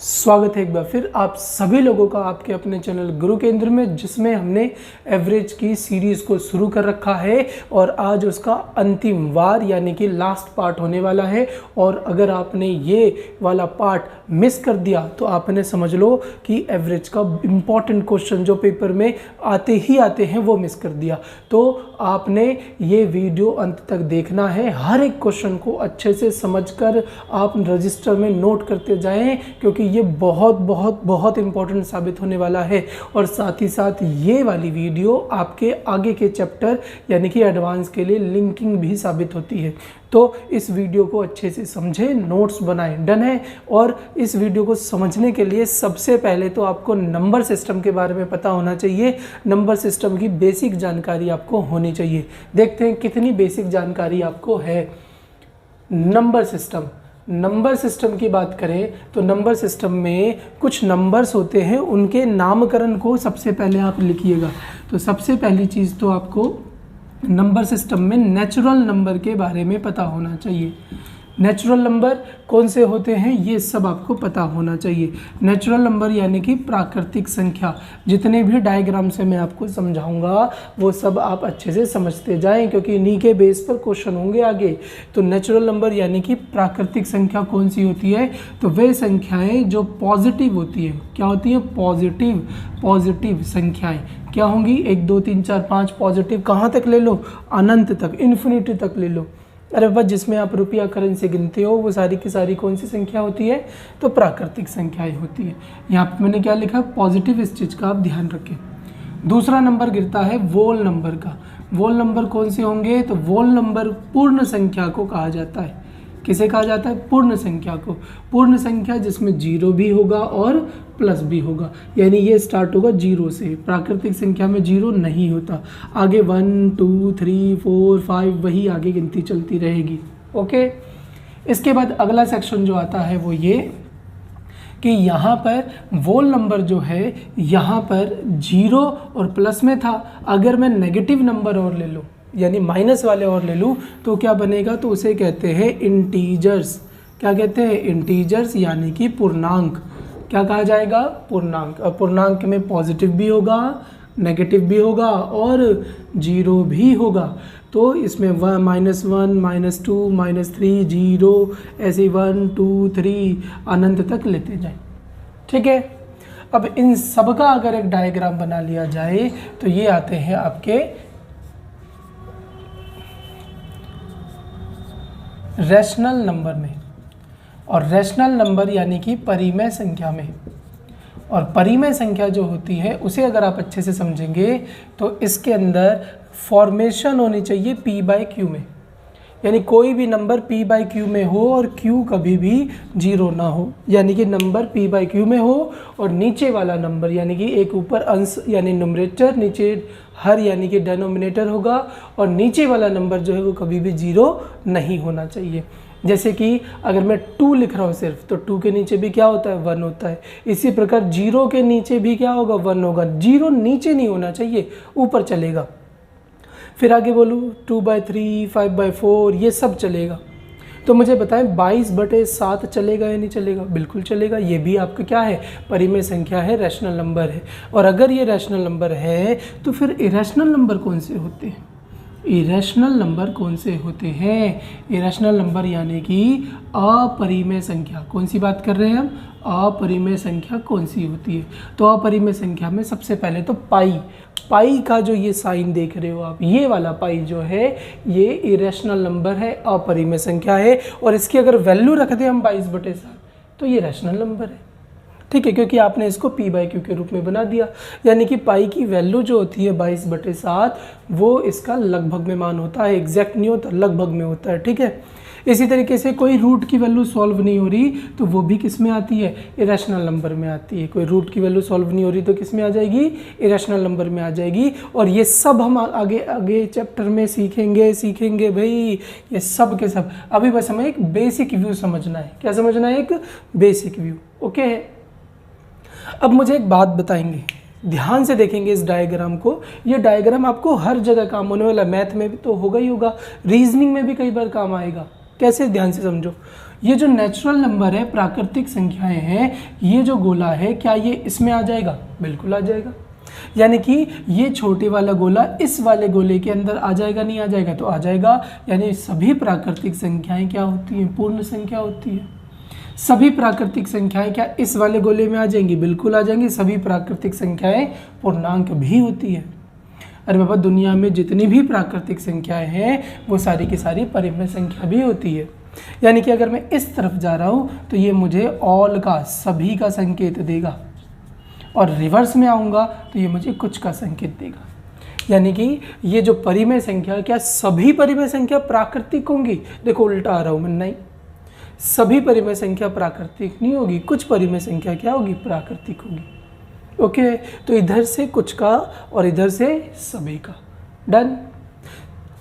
स्वागत है एक बार फिर आप सभी लोगों का आपके अपने चैनल गुरु केंद्र में, जिसमें हमने एवरेज की सीरीज़ को शुरू कर रखा है और आज उसका अंतिम वार यानी कि लास्ट पार्ट होने वाला है। और अगर आपने ये वाला पार्ट मिस कर दिया तो आपने समझ लो कि एवरेज का इम्पॉर्टेंट क्वेश्चन जो पेपर में आते हैं वो मिस कर दिया। तो आपने ये वीडियो अंत तक देखना है, हर एक क्वेश्चन को अच्छे से समझकर आप रजिस्टर में नोट करते जाएं, क्योंकि ये बहुत इंपॉर्टेंट साबित होने वाला है। और साथ ही साथ ये वाली वीडियो आपके आगे के चैप्टर यानी कि एडवांस के लिए लिंकिंग भी साबित होती है। तो इस वीडियो को अच्छे से समझें, नोट्स बनाएं, डन है। और इस वीडियो को समझने के लिए सबसे पहले तो आपको नंबर सिस्टम के बारे में पता होना चाहिए। नंबर सिस्टम की बेसिक जानकारी आपको होनी चाहिए। देखते हैं कितनी बेसिक जानकारी आपको है। नंबर सिस्टम की बात करें तो नंबर सिस्टम में कुछ नंबर्स होते हैं, उनके नामकरण को सबसे पहले आप लिखिएगा। तो सबसे पहली चीज़ तो आपको नंबर सिस्टम में नेचुरल नंबर के बारे में पता होना चाहिए। नेचुरल नंबर कौन से होते हैं ये सब आपको पता होना चाहिए। नेचुरल नंबर यानी कि प्राकृतिक संख्या। जितने भी डायग्राम से मैं आपको समझाऊंगा वो सब आप अच्छे से समझते जाएं, क्योंकि इन्हीं के बेस पर क्वेश्चन होंगे आगे। तो नेचुरल नंबर यानी कि प्राकृतिक संख्या कौन सी होती है? तो वे संख्याएं जो पॉजिटिव होती है। क्या होती है? पॉजिटिव संख्याएं क्या होंगी? 1 2 3 4 5 पॉजिटिव। कहाँ तक ले लो? अनंत तक, इन्फिनिटी तक ले लो। अरे बस जिसमें आप रुपया करेंसी गिनते हो वो सारी की सारी कौन सी संख्या होती है? तो प्राकृतिक संख्याएं होती है। यहाँ पर मैंने क्या लिखा? पॉजिटिव। इस चीज़ का आप ध्यान रखें। दूसरा नंबर गिरता है वोल नंबर का। वोल नंबर कौन से होंगे? तो वोल नंबर पूर्ण संख्या को कहा जाता है। किसे कहा जाता है? पूर्ण संख्या को। पूर्ण संख्या जिसमें जीरो भी होगा और प्लस भी होगा, यानी ये स्टार्ट होगा जीरो से। प्राकृतिक संख्या में जीरो नहीं होता। आगे 1 2 3 4 5 वही आगे गिनती चलती रहेगी। ओके, इसके बाद अगला सेक्शन जो आता है वो ये कि यहाँ पर वोल नंबर जो है यहाँ पर जीरो और प्लस में था। अगर मैं नेगेटिव नंबर और ले लूँ यानी माइनस वाले और ले लूँ तो क्या बनेगा? तो उसे कहते हैं इंटीजर्स। क्या कहते हैं? इंटीजर्स यानी कि पूर्णांक। क्या कहा जाएगा? पूर्णांक। और पूर्णांक में पॉजिटिव भी होगा, नेगेटिव भी होगा और जीरो भी होगा। तो इसमें -1 -2 -3 जीरो, ऐसे 1 2 3 अनंत तक लेते जाए। ठीक है, अब इन सब का अगर एक डायग्राम बना लिया जाए तो ये आते हैं आपके रैशनल नंबर में, और रैशनल नंबर यानी कि परिमेय संख्या में। और परिमेय संख्या जो होती है उसे अगर आप अच्छे से समझेंगे तो इसके अंदर फॉर्मेशन होनी चाहिए p/q में, यानी कोई भी नंबर p/q में हो और q कभी भी जीरो ना हो, यानी कि नंबर p/q में हो और नीचे वाला नंबर यानी कि एक ऊपर अंश यानी न्यूमरेटर, नीचे हर यानी कि डिनोमिनेटर होगा, और नीचे वाला नंबर जो है वो कभी भी जीरो नहीं होना चाहिए। जैसे कि अगर मैं 2 लिख रहा हूँ सिर्फ, तो 2 के नीचे भी क्या होता है? 1 होता है। इसी प्रकार जीरो के नीचे भी क्या होगा? 1 होगा। जीरो नीचे नहीं होना चाहिए, ऊपर चलेगा। फिर आगे बोलूँ 2/3 5/4 ये सब चलेगा। तो मुझे बताएं 22/7 चलेगा या नहीं चलेगा? बिल्कुल चलेगा। ये भी आपका क्या है? परिमेय संख्या है, रैशनल नंबर है। और अगर ये रैशनल नंबर है तो फिर इरेशनल नंबर कौन से होते हैं? इरेशनल नंबर कौन से होते हैं? इरेशनल नंबर यानी कि अपरिमेय संख्या। कौन सी बात कर रहे हैं हम? अपरिमेय संख्या कौन सी होती है? तो अपरिमेय संख्या में सबसे पहले तो पाई का जो ये साइन देख रहे हो आप, ये वाला पाई जो है ये इरेशनल नंबर है, अपरिमेय संख्या है। और इसकी अगर वैल्यू रख दें हम 22/7 तो ये रैशनल नंबर है। ठीक है, क्योंकि आपने इसको p/q के रूप में बना दिया, यानी कि पाई की वैल्यू जो होती है 22/7 वो इसका लगभग में मान होता है, एग्जैक्ट नहीं होता, लगभग में होता है। ठीक है, इसी तरीके से कोई रूट की वैल्यू सॉल्व नहीं हो रही तो वो भी किस में आती है? इरेशनल नंबर में आती है। कोई रूट की वैल्यू सॉल्व नहीं हो रही तो किस में आ जाएगी? इरेशनल नंबर में आ जाएगी। और ये सब हम आगे चैप्टर में सीखेंगे भाई, ये सब के सब। अभी बस हमें एक बेसिक व्यू समझना है। क्या समझना है? एक बेसिक व्यू। ओके है। अब मुझे एक बात बताएंगे, ध्यान से देखेंगे इस डायग्राम को। ये डायग्राम आपको हर जगह काम होने वाला, मैथ में भी तो होगा ही होगा, रीजनिंग में भी कई बार काम आएगा। कैसे? ध्यान से समझो। ये जो नेचुरल नंबर है, प्राकृतिक संख्याएं हैं, ये जो गोला है, क्या ये इसमें आ जाएगा? बिल्कुल आ जाएगा। यानी कि ये छोटे वाला गोला इस वाले गोले के अंदर आ जाएगा, नहीं आ जाएगा? तो आ जाएगा। यानी सभी प्राकृतिक संख्याएं क्या होती हैं? पूर्ण संख्या होती है। सभी प्राकृतिक संख्याएं क्या इस वाले गोले में आ जाएंगी? बिल्कुल आ जाएंगी। सभी प्राकृतिक संख्याएं पूर्णांक भी होती है। अरे बाबा, दुनिया में जितनी भी प्राकृतिक संख्याएं हैं वो सारी की सारी परिमेय संख्या भी होती है। यानी कि अगर मैं इस तरफ जा रहा हूँ तो ये मुझे ऑल का, सभी का संकेत देगा, और रिवर्स में आऊँगा तो ये मुझे कुछ का संकेत देगा। यानी कि ये जो परिमेय संख्या, क्या सभी परिमेय संख्या प्राकृतिक होंगी? देखो उल्टा आ रहा हूँ मैं, नहीं, सभी परिमेय संख्या प्राकृतिक नहीं होगी, कुछ परिमेय संख्या क्या होगी? प्राकृतिक होगी। ओके, तो इधर से कुछ का और इधर से सभी का, डन।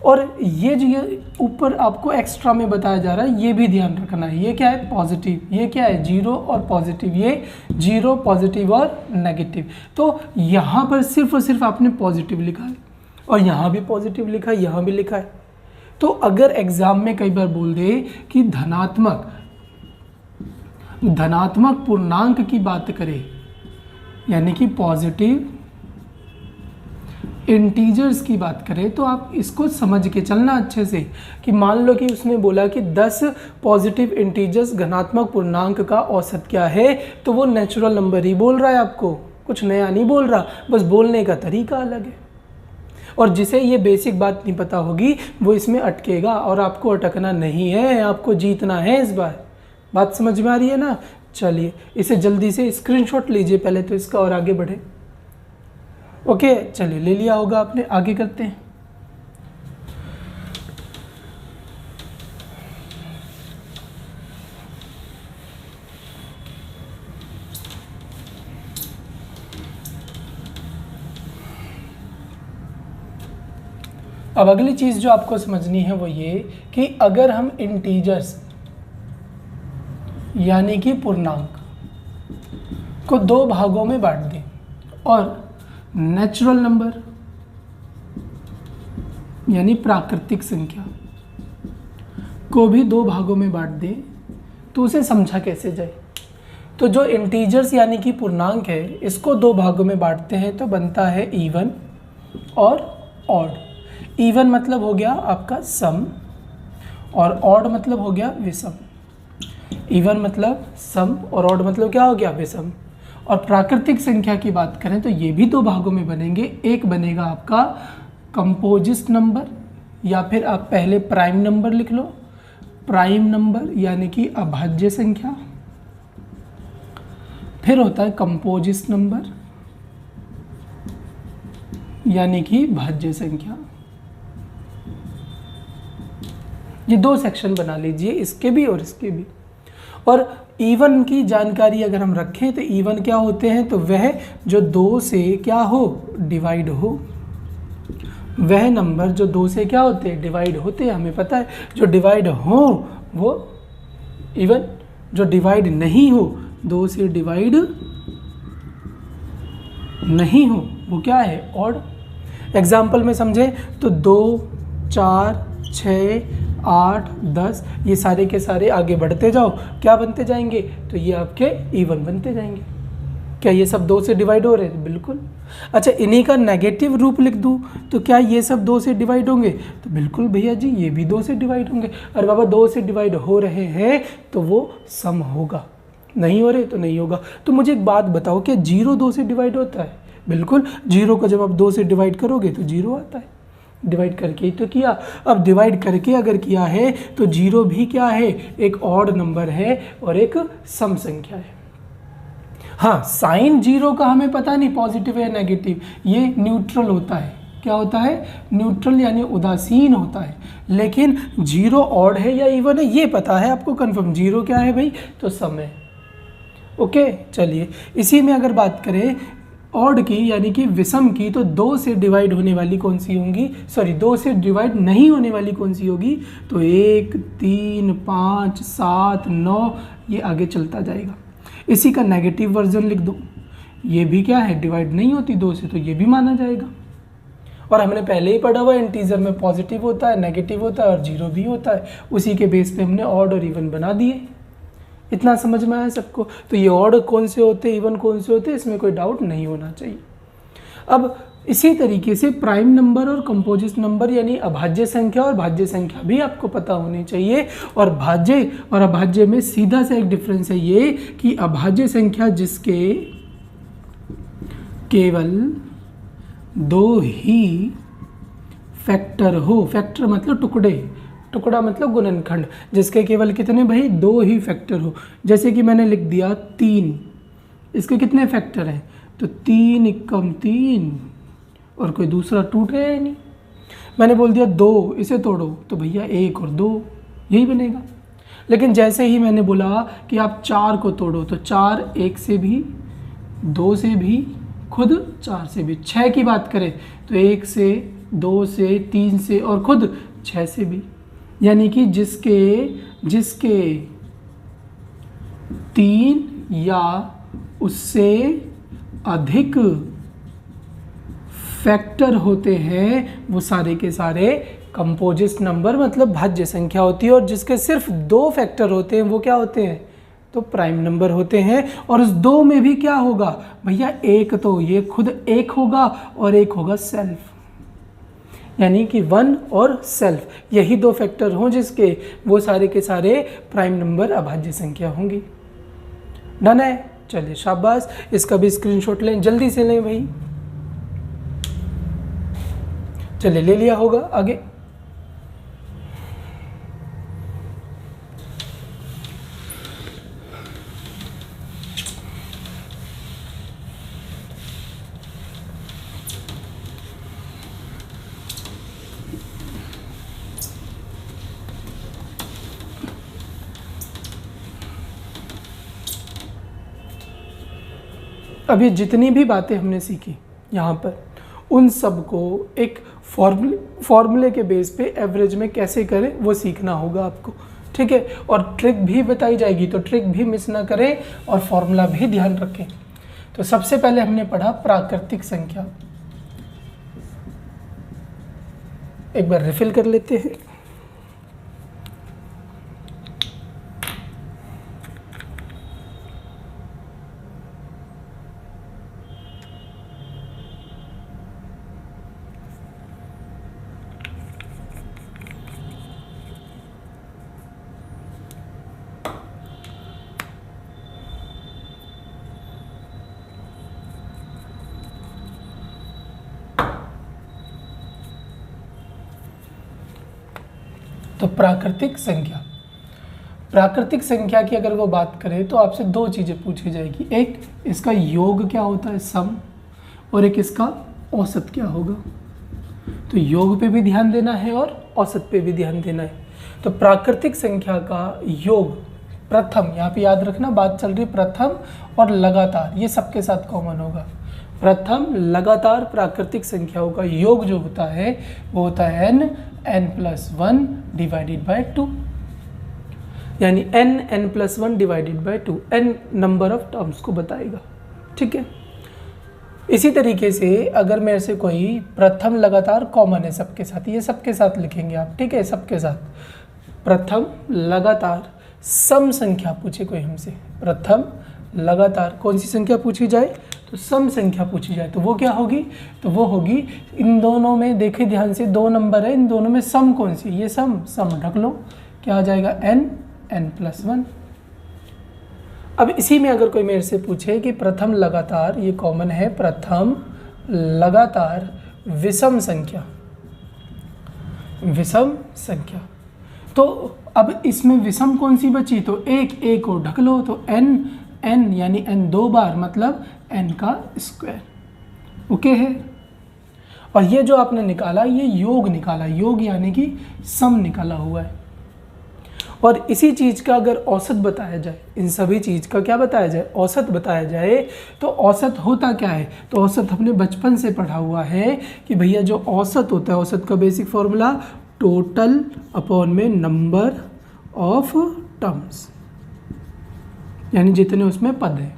और ये जो ये ऊपर आपको एक्स्ट्रा में बताया जा रहा है, ये भी ध्यान रखना है। ये क्या है? पॉजिटिव। ये क्या है? जीरो और पॉजिटिव। ये जीरो, पॉजिटिव और नेगेटिव। तो यहाँ पर सिर्फ और सिर्फ आपने पॉजिटिव लिखा है, और यहाँ भी पॉजिटिव लिखा है, यहाँ भी लिखा है। तो अगर एग्जाम में कई बार बोल दे कि धनात्मक पूर्णांक की बात करें, यानी कि पॉजिटिव इंटीजर्स की बात करें, तो आप इसको समझ के चलना अच्छे से कि मान लो कि उसने बोला कि 10 पॉजिटिव इंटीजर्स घनात्मक पूर्णांक का औसत क्या है, तो वो नेचुरल नंबर ही बोल रहा है आपको, कुछ नया नहीं बोल रहा, बस बोलने का तरीका अलग है। और जिसे ये बेसिक बात नहीं पता होगी वो इसमें अटकेगा, और आपको अटकना नहीं है, आपको जीतना है इस बार। बात समझ में आ रही है ना? चलिए इसे जल्दी से स्क्रीनशॉट लीजिए पहले तो इसका, और आगे बढ़े। ओके, चलिए ले लिया होगा आपने, आगे करते हैं। अब अगली चीज़ जो आपको समझनी है वो ये कि अगर हम इंटीजर्स यानी कि पूर्णांक को दो भागों में बांट दें और नेचुरल नंबर यानी प्राकृतिक संख्या को भी दो भागों में बांट दें, तो उसे समझा कैसे जाए? तो जो इंटीजर्स यानी कि पूर्णांक है, इसको दो भागों में बांटते हैं तो बनता है इवन और ऑड। इवन मतलब हो गया आपका सम, और ऑड मतलब हो गया विषम। इवन मतलब सम और ऑड मतलब क्या हो गया? विषम। और प्राकृतिक संख्या की बात करें तो ये भी दो भागों में बनेंगे। एक बनेगा आपका कंपोजिट नंबर, या फिर आप पहले प्राइम नंबर लिख लो, प्राइम नंबर यानी कि अभाज्य संख्या। फिर होता है कंपोजिट नंबर यानी कि भाज्य संख्या। ये दो सेक्शन बना लीजिए, इसके भी और इसके भी। और इवन की जानकारी अगर हम रखें तो इवन क्या होते हैं? तो वह जो दो से क्या हो? डिवाइड हो। वह नंबर जो दो से क्या होते हैं? डिवाइड होते हैं, हमें पता है। जो डिवाइड हो वो इवन, जो डिवाइड नहीं हो, दो से डिवाइड नहीं हो, वो क्या है? ऑड। एग्जाम्पल में समझे तो 2, 4, 6, 8, 10 ये सारे के सारे आगे बढ़ते जाओ, क्या बनते जाएंगे? तो ये आपके इवन बनते जाएंगे। क्या ये सब दो से डिवाइड हो रहे हैं? बिल्कुल। अच्छा, इन्हीं का नेगेटिव रूप लिख दूं तो क्या ये सब दो से डिवाइड होंगे? तो बिल्कुल भैया जी, ये भी दो से डिवाइड होंगे। अरे बाबा, दो से डिवाइड हो रहे हैं तो वो सम होगा, नहीं हो रहे तो नहीं होगा। तो मुझे एक बात बताओ, क्या जीरो दो से डिवाइड होता है? बिल्कुल। जीरो को जब आप दो से डिवाइड करोगे तो जीरो आता है, डिवाइड करके ही तो किया। अब डिवाइड करके अगर किया है तो जीरो भी क्या है? एक ऑड नंबर है और एक सम संख्या है। हाँ, साइन जीरो का हमें पता नहीं पॉजिटिव है नेगेटिव, ये न्यूट्रल होता है। क्या होता है? न्यूट्रल यानी उदासीन होता है। लेकिन जीरो ऑड है या इवन है ये पता है आपको कंफर्म। जीरो क्या है भाई? तो सम है। ओके, चलिए इसी में अगर बात करें ऑड की यानी कि विषम की, तो दो से डिवाइड होने वाली कौन सी होंगी? सॉरी, दो से डिवाइड नहीं होने वाली कौन सी होगी? तो 1, 3, 5, 7, 9 ये आगे चलता जाएगा। इसी का नेगेटिव वर्जन लिख दो, ये भी क्या है? डिवाइड नहीं होती दो से, तो ये भी माना जाएगा। और हमने पहले ही पढ़ा हुआ है इंटीजर में पॉजिटिव होता है, नेगेटिव होता है और जीरो भी होता है। उसी के बेस पे हमने ऑड और इवन बना दिए। इतना समझ में आया सबको? तो ये ऑड कौन से होते हैं, इवन कौन से होते हैं, इसमें कोई डाउट नहीं होना चाहिए। अब इसी तरीके से प्राइम नंबर और कंपोजिट नंबर यानी अभाज्य संख्या और भाज्य संख्या भी आपको पता होनी चाहिए। और भाज्य और अभाज्य में सीधा सा एक डिफरेंस है ये कि अभाज्य संख्या जिसके केवल दो ही फैक्टर हो, फैक्टर मतलब टुकड़े, टुकड़ा मतलब गुणनखंड, जिसके केवल कितने भाई, दो ही फैक्टर हो। जैसे कि मैंने लिख दिया 3, इसके कितने फैक्टर हैं, तो 3 एकम 3 और कोई दूसरा टूट गया ही नहीं। मैंने बोल दिया 2, इसे तोड़ो, तो भैया 1 और 2 यही बनेगा। लेकिन जैसे ही मैंने बोला कि आप 4 को तोड़ो, तो 4 1 से भी, 2 से भी, खुद 4 से भी। 6 की बात करें तो 1 से, 2 से, 3 से और खुद 6 से भी। यानी कि जिसके 3 या उससे अधिक फैक्टर होते हैं वो सारे के सारे कंपोजिट नंबर मतलब भाज्य संख्या होती है। और जिसके सिर्फ 2 फैक्टर होते हैं वो क्या होते हैं, तो प्राइम नंबर होते हैं। और उस 2 में भी क्या होगा भैया, एक तो ये खुद 1 होगा और एक होगा सेल्फ, यानी कि 1 और सेल्फ, यही 2 फैक्टर हों जिसके, वो सारे के सारे प्राइम नंबर अभाज्य संख्या होंगी। डन है? चलिए शाबाश, इसका भी स्क्रीनशॉट लें, जल्दी से लें भाई। चलिए ले लिया होगा, आगे। अभी जितनी भी बातें हमने सीखी यहाँ पर, उन सब को एक फॉर्मूले के बेस पे एवरेज में कैसे करें वो सीखना होगा आपको, ठीक है। और ट्रिक भी बताई जाएगी, तो ट्रिक भी मिस ना करें और फॉर्मूला भी ध्यान रखें। तो सबसे पहले हमने पढ़ा प्राकृतिक संख्या। एक बार रिफिल कर लेते हैं। तो प्राकृतिक संख्या, प्राकृतिक संख्या की अगर वो बात करें तो आपसे 2 चीज़ें पूछी जाएगी। एक, इसका योग क्या होता है, सम, और एक इसका औसत क्या होगा। तो योग पे भी ध्यान देना है और औसत पे भी ध्यान देना है। तो प्राकृतिक संख्या का योग प्रथम, यहाँ पे याद रखना बात चल रही प्रथम और लगातार, ये सबके साथ कॉमन होगा। प्रथम लगातार प्राकृतिक संख्याओं का योग जो होता है वो होता है n+1 डिवाइडेड बाय 2, यानी n+1 divided by 2, n number of terms को बताएगा, ठीक है। इसी तरीके से अगर मेरे से कोई प्रथम लगातार कॉमन है सबके साथ, ये सबके साथ लिखेंगे आप, ठीक है, सबके साथ। प्रथम लगातार सम संख्या पूछे कोई हमसे, प्रथम लगातार कौन सी संख्या पूछी जाए, तो सम संख्या पूछी जाए, तो वो क्या होगी, तो वो होगी इन दोनों में, देखिए ध्यान से 2 नंबर है, इन दोनों में सम कौन सी, ये सम ढक लो, क्या आ जाएगा n+1। अब इसी में अगर कोई मेरे से पूछे कि प्रथम लगातार, ये कॉमन है, प्रथम लगातार विषम संख्या, विषम संख्या, तो अब इसमें विषम कौन सी बची, तो एक को ढक लो, तो n यानी n 2 बार मतलब n का स्क्वायर, ओके है। और ये जो आपने निकाला, ये योग निकाला, योग यानी कि सम निकाला हुआ है। और इसी चीज़ का अगर औसत बताया जाए, इन सभी चीज़ का क्या बताया जाए, औसत बताया जाए, तो औसत होता क्या है, तो औसत हमने बचपन से पढ़ा हुआ है कि भैया जो औसत होता है, औसत का बेसिक फॉर्मूला टोटल अपॉन में नंबर ऑफ टर्म्स, यानी जितने उसमें पद हैं,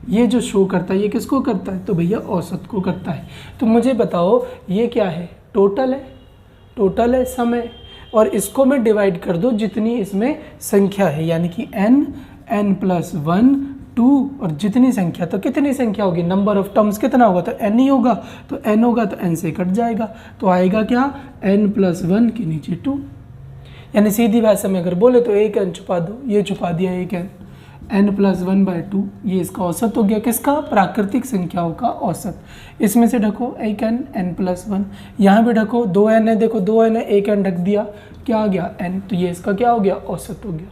ये जो शो करता है ये किसको करता है, तो भैया औसत को करता है। तो मुझे बताओ ये क्या है, टोटल है, टोटल है समय, और इसको मैं डिवाइड कर दो जितनी इसमें संख्या है, यानी कि n+1 2 और जितनी संख्या, तो कितनी संख्या होगी, नंबर ऑफ टर्म्स कितना होगा, तो n ही होगा, तो n होगा तो n से कट जाएगा, तो आएगा क्या, n+1 के नीचे 2, यानी सीधी भाषा में अगर बोले तो एक n छुपा दो, ये छुपा दिया एक n+1/2, ये इसका औसत हो गया, किसका, प्राकृतिक संख्याओं का औसत। इसमें से ढको एक n+1, यहाँ भी ढको 2n है, देखो 2n है, एक n ढक दिया, क्या आ गया n, तो ये इसका क्या हो गया, औसत हो गया।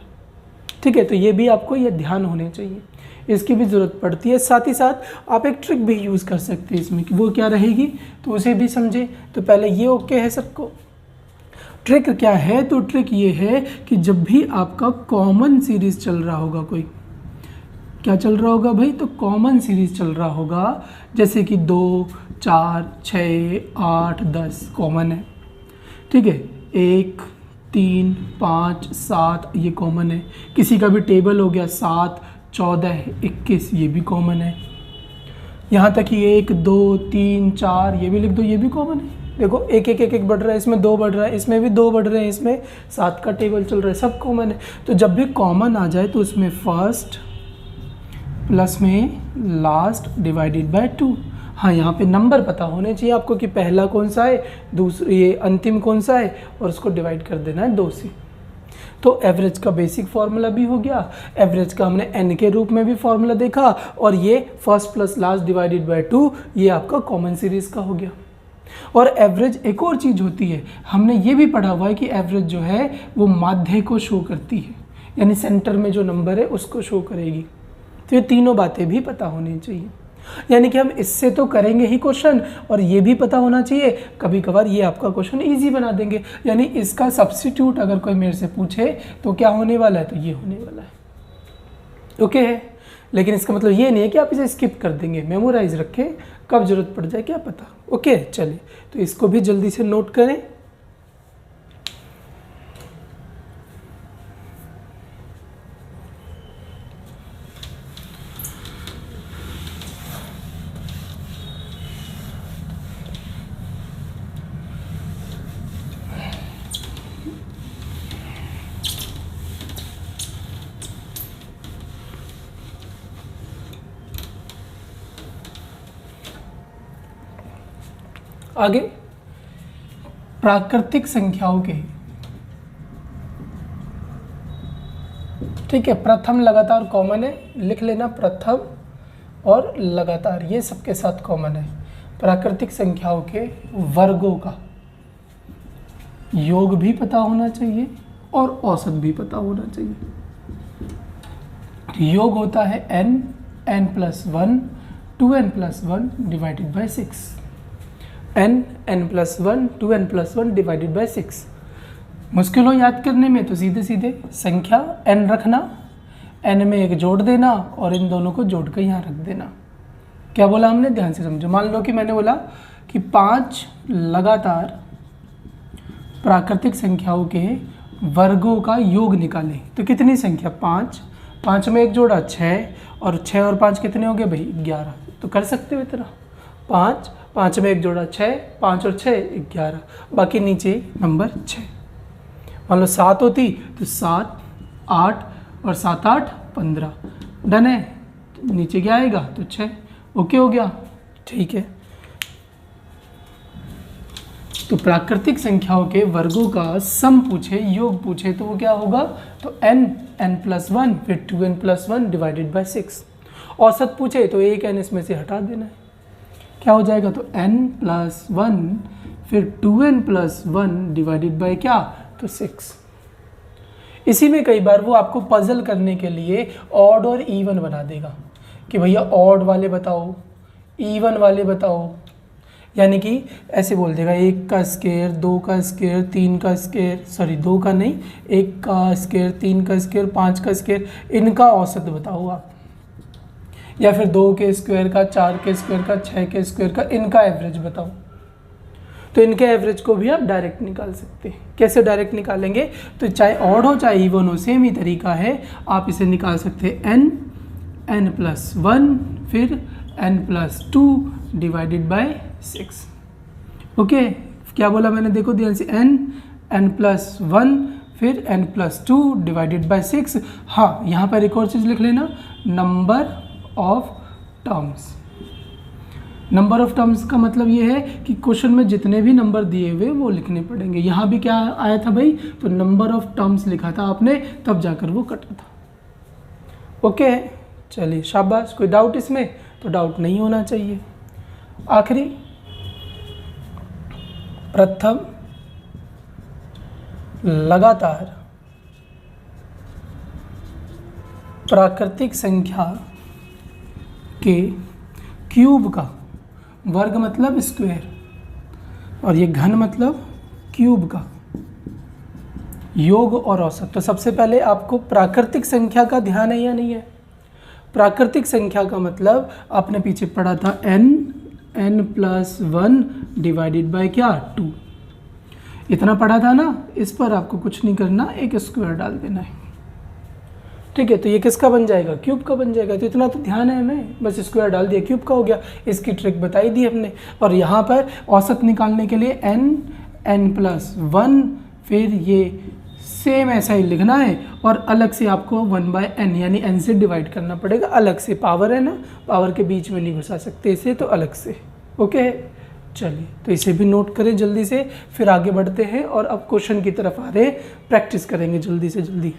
ठीक है, तो ये भी आपको ये ध्यान होने चाहिए, इसकी भी ज़रूरत पड़ती है। साथ ही साथ आप एक ट्रिक भी यूज़ कर सकते हैं इसमें, कि वो क्या रहेगी, तो उसे भी समझे। तो पहले ये ओके है सबको, ट्रिक क्या है, तो ट्रिक ये है कि जब भी आपका कॉमन सीरीज चल रहा होगा, कोई क्या चल रहा होगा भाई, तो कॉमन सीरीज चल रहा होगा, जैसे कि 2 4 6 8 10 कॉमन है, ठीक है, 1 3 5 7 ये कॉमन है, किसी का भी टेबल हो गया 7 14 21 ये भी कॉमन है, यहाँ तक कि 1 2 3 4 ये भी लिख दो, ये भी कॉमन है। देखो एक एक एक एक बढ़ रहा है, इसमें 2 बढ़ रहा है, इसमें भी 2 बढ़ रहे हैं, इसमें 7 का टेबल चल रहा है, सब कॉमन है। तो जब भी कॉमन आ जाए तो उसमें फर्स्ट प्लस में लास्ट डिवाइडेड बाय 2। हाँ, यहाँ पे नंबर पता होने चाहिए आपको कि पहला कौन सा है, दूसरा ये अंतिम कौन सा है, और उसको डिवाइड कर देना है 2 से। तो एवरेज का बेसिक फार्मूला भी हो गया, एवरेज का हमने n के रूप में भी फार्मूला देखा, और ये first plus last divided by 2 ये आपका कॉमन सीरीज का हो गया। और एवरेज एक और चीज़ होती है, हमने ये भी पढ़ा हुआ है कि एवरेज जो है वो माध्य को शो करती है, यानी सेंटर में जो नंबर है उसको शो करेगी। तो ये तीनों बातें भी पता होनी चाहिए, यानी कि हम इससे तो करेंगे ही क्वेश्चन, और ये भी पता होना चाहिए, कभी कभार ये आपका क्वेश्चन इजी बना देंगे। यानी इसका सब्स्टिट्यूट अगर कोई मेरे से पूछे तो क्या होने वाला है, तो ये होने वाला है। ओके है, लेकिन इसका मतलब ये नहीं है कि आप इसे स्किप कर देंगे, मेमोराइज रखें, कब जरूरत पड़ जाए क्या पता। ओके, चलिए तो इसको भी जल्दी से नोट करें। आगे प्राकृतिक संख्याओं के, ठीक है, प्रथम लगातार कॉमन है, लिख लेना प्रथम और लगातार ये सबके साथ कॉमन है। प्राकृतिक संख्याओं के वर्गों का योग भी पता होना चाहिए और औसत भी पता होना चाहिए। योग होता है n+1 2n+1 divided by 6, n+1 2n+1 divided by 6। मुश्किल हो याद करने में तो सीधे सीधे संख्या n रखना, n में एक जोड़ देना और इन दोनों को जोड़ कर यहाँ रख देना। क्या बोला हमने, ध्यान से समझो। मान लो कि मैंने बोला कि 5 लगातार प्राकृतिक संख्याओं के वर्गों का योग निकालें, तो कितनी संख्या, 5, 5 में एक जोड़ा 6, और 6 और 5 कितने हो गए भाई 11। तो कर सकते हो इतना, 5, 5 में एक जोड़ा 6, 5 और 6 11, बाकी नीचे नंबर 6। मान लो 7 होती तो 7 8 और 7 8 15, डन है, नीचे क्या आएगा तो 6। ओके हो गया, ठीक है। तो प्राकृतिक संख्याओं के वर्गों का सम पूछे, योग पूछे, तो वो क्या होगा, तो n+1 फिर 2n+1 डिवाइडेड बाय 6। औसत पूछे तो एक n इसमें से हटा देना है, क्या हो जाएगा, तो n+1 फिर 2n+1 डिवाइडेड बाय क्या, तो 6। इसी में कई बार वो आपको पजल करने के लिए ऑड और इवन बना देगा कि भैया ऑड वाले बताओ, इवन वाले बताओ, यानी कि ऐसे बोल देगा 1 का स्क्वायर, 2 का स्क्वायर, 3 का स्क्वायर, सॉरी 2 का नहीं, 1 का स्क्वायर, 3 का स्क्वायर, 5 का स्क्वायर, इनका औसत बताओ आप, या फिर 2 के स्क्वायर का, 4 के स्क्वायर का, 6 के स्क्वायर का, इनका एवरेज बताओ। तो इनके एवरेज को भी आप डायरेक्ट निकाल सकते हैं। कैसे डायरेक्ट निकालेंगे, तो चाहे ऑड हो चाहे इवन हो, सेम ही तरीका है, आप इसे निकाल सकते हैं n+1 फिर n+2 डिवाइडेड बाय 6। ओके, क्या बोला मैंने, देखो ध्यान से, n+1 फिर n+2 डिवाइडेड बाय 6। हाँ, यहाँ पर एक और चीज़ लिख लेना, number of terms. Number of terms का मतलब ये है कि क्वेश्चन में जितने भी नंबर दिए हुए वो लिखने पड़ेंगे। यहाँ भी क्या आया था भाई, तो नंबर ऑफ टर्म्स लिखा था आपने, तब जाकर वो कटा था। ओके, चलिए शाबाश। कोई डाउट इसमें? तो डाउट नहीं होना चाहिए। आखिरी, प्रथम लगातार प्राकृतिक संख्या के क्यूब का, वर्ग मतलब स्क्वायर और ये घन मतलब क्यूब का योग और औसत। तो सबसे पहले आपको प्राकृतिक संख्या का ध्यान है या नहीं है? प्राकृतिक संख्या का मतलब आपने पीछे पढ़ा था n+1 डिवाइडेड बाय क्या, 2। इतना पढ़ा था ना, इस पर आपको कुछ नहीं करना, एक स्क्वायर डाल देना है। ठीक है, तो ये किसका बन जाएगा, क्यूब का बन जाएगा। तो इतना तो ध्यान है हमें, बस स्क्वायर डाल दिया, क्यूब का हो गया। इसकी ट्रिक बताई दी हमने। और यहाँ पर औसत निकालने के लिए n+1 फिर ये सेम ऐसा ही लिखना है और अलग से आपको 1/n यानी n से डिवाइड करना पड़ेगा। अलग से, पावर है ना, पावर के बीच में नहीं घुसा सकते इसे, तो अलग से। ओके, चलिए, तो इसे भी नोट करें जल्दी से, फिर आगे बढ़ते हैं और अब क्वेश्चन की तरफ आ रहे हैं, प्रैक्टिस करेंगे जल्दी से जल्दी।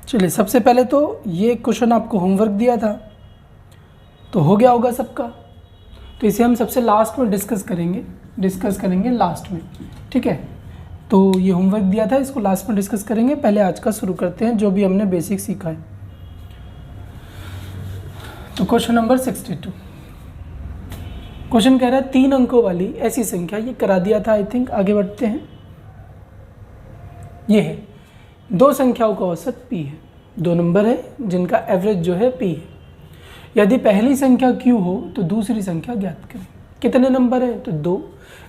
चलिए, सबसे पहले तो ये क्वेश्चन आपको होमवर्क दिया था, तो हो गया होगा सबका। तो इसे हम सबसे लास्ट में डिस्कस करेंगे लास्ट में। ठीक है, तो ये होमवर्क दिया था, इसको लास्ट में डिस्कस करेंगे। पहले आज का शुरू करते हैं, जो भी हमने बेसिक सीखा है। तो क्वेश्चन नंबर 62, क्वेश्चन कह रहा है 3 अंकों वाली ऐसी संख्या, ये करा दिया था आई थिंक। आगे बढ़ते हैं। ये है, 2 संख्याओं का औसत p है, 2 नंबर है जिनका एवरेज जो है p है। यदि पहली संख्या q हो तो दूसरी संख्या ज्ञात करें। कितने नंबर हैं? तो 2,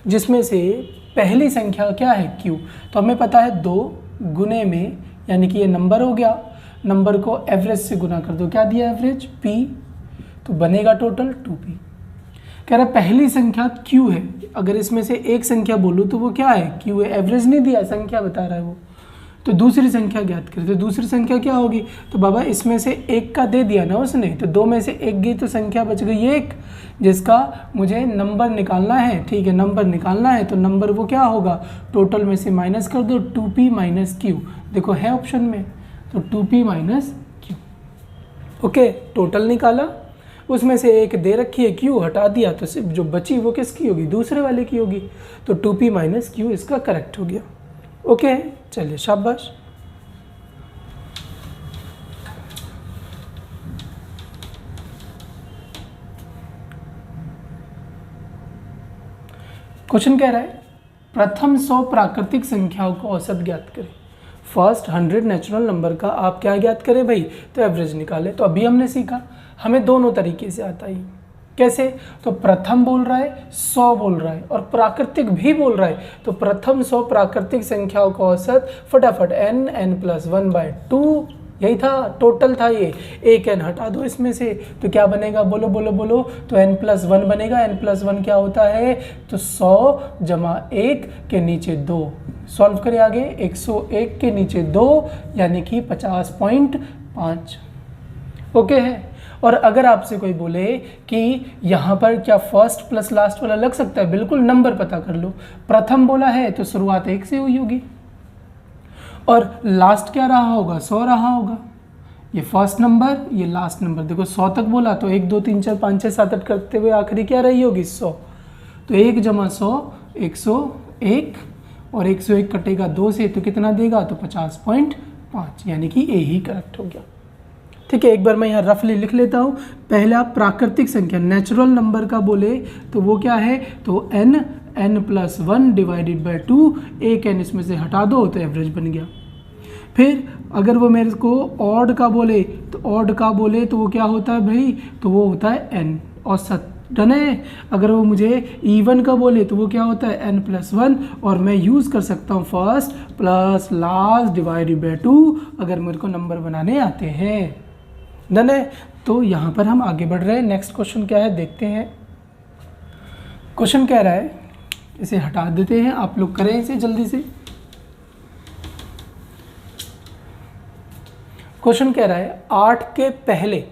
जिसमें से पहली संख्या क्या है, q। तो हमें पता है 2 गुने में, यानी कि ये नंबर हो गया, नंबर को एवरेज से गुना कर दो, क्या दिया एवरेज, p, तो बनेगा टोटल 2p। कह रहा पहली संख्या q है, अगर इसमें से एक संख्या बोलूँ तो वो क्या है, q है, एवरेज नहीं दिया, संख्या बता रहा है वो। तो दूसरी संख्या ज्ञात करें। तो दूसरी संख्या क्या होगी, तो बाबा इसमें से एक का दे दिया ना उसने, तो 2 में से एक गई तो संख्या बच गई 1, जिसका मुझे नंबर निकालना है। ठीक है, नंबर निकालना है, तो नंबर वो क्या होगा, टोटल में से माइनस कर दो, 2p - q। देखो है ऑप्शन में, तो 2p - q। ओके, टोटल निकाला, उसमें से एक दे रखी है q, हटा दिया, तो सिर्फ जो बची वो किसकी होगी, दूसरे वाले की होगी। तो 2p - q इसका करेक्ट हो गया। ओके, चलिए शाबाश। क्वेश्चन कह रहा है प्रथम 100 प्राकृतिक संख्याओं को औसत ज्ञात करें। फर्स्ट 100 नेचुरल नंबर का आप क्या ज्ञात करें भाई, तो एवरेज निकाले। तो अभी हमने सीखा, हमें दोनों तरीके से आता है। कैसे, तो प्रथम बोल रहा है, 100 बोल रहा है और प्राकृतिक भी बोल रहा है। तो प्रथम 100 प्राकृतिक संख्याओं का औसत फटाफट n+1/2, यही था, टोटल था ये। एक n हटा दो इसमें से, तो क्या बनेगा, बोलो बोलो बोलो, तो n+1 बनेगा। n+1 क्या होता है, तो 100 + 1 के नीचे 2। सॉल्व करें आगे, 101 के नीचे 2 यानी कि 50.5। ओके है। और अगर आपसे कोई बोले कि यहाँ पर क्या फर्स्ट प्लस लास्ट वाला लग सकता है, बिल्कुल, नंबर पता कर लो। प्रथम बोला है तो शुरुआत 1 से हुई होगी और लास्ट क्या रहा होगा, 100 रहा होगा। ये फर्स्ट नंबर, ये लास्ट नंबर। देखो 100 तक बोला तो 1 2 3 4 5 6 7 8 करते हुए आखिरी क्या रही होगी, 100। तो 1 + 100 101 और 101 कटेगा 2 से तो कितना देगा, तो 50.5, यानी कि ए ही करेक्ट हो गया। ठीक है, एक बार मैं यहाँ रफली लिख लेता हूँ। पहला प्राकृतिक संख्या नेचुरल नंबर का बोले तो वो क्या है, तो n+1 डिवाइडेड बाय 2, एक n इसमें से हटा दो तो एवरेज बन गया। फिर अगर वो मेरे को ऑड का बोले तो वो क्या होता है भाई, तो वो होता है n औसत, डन है। अगर वो मुझे इवन का बोले तो वो क्या होता है n+1, और मैं यूज़ कर सकता हूँ first plus last divided by 2 अगर मेरे को नंबर बनाने आते हैं, डन है। तो यहाँ पर हम आगे बढ़ रहे हैं। नेक्स्ट क्वेश्चन क्या है देखते हैं। क्वेश्चन कह रहा है, इसे हटा देते हैं, आप लोग करें इसे जल्दी से। क्वेश्चन कह रहा है 8 के पहले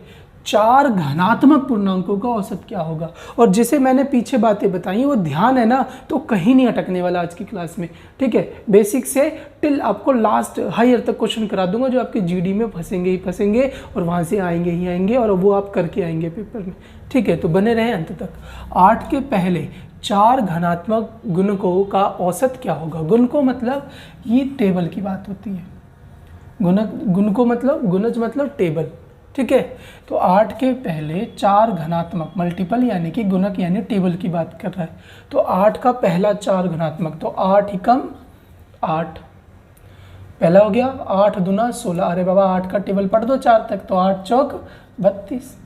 4 धनात्मक पूर्णांकों का औसत क्या होगा। और जिसे मैंने पीछे बातें बताई वो ध्यान है ना, तो कहीं नहीं अटकने वाला आज की क्लास में। ठीक है, बेसिक से टिल आपको लास्ट हायर तक क्वेश्चन करा दूंगा जो आपके जीडी में फंसेंगे ही फंसेंगे और वहाँ से आएंगे ही आएंगे और वो आप करके आएंगे पेपर में। ठीक है, तो बने रहें अंत तक। 8 के पहले 4 धनात्मक गुणकों का औसत क्या होगा। गुणकों मतलब ये टेबल की बात होती है, गुणकों मतलब गुणज मतलब टेबल। ठीक है, तो 8 के पहले 4 धनात्मक मल्टीपल यानी कि गुणक यानी टेबल की बात कर रहा है। तो 8 का पहला 4 धनात्मक, तो 8 एकम 8 पहला हो गया, 8 दूना 16। अरे बाबा 8 का टेबल पढ़ दो 4 तक, तो 8 चौक 32।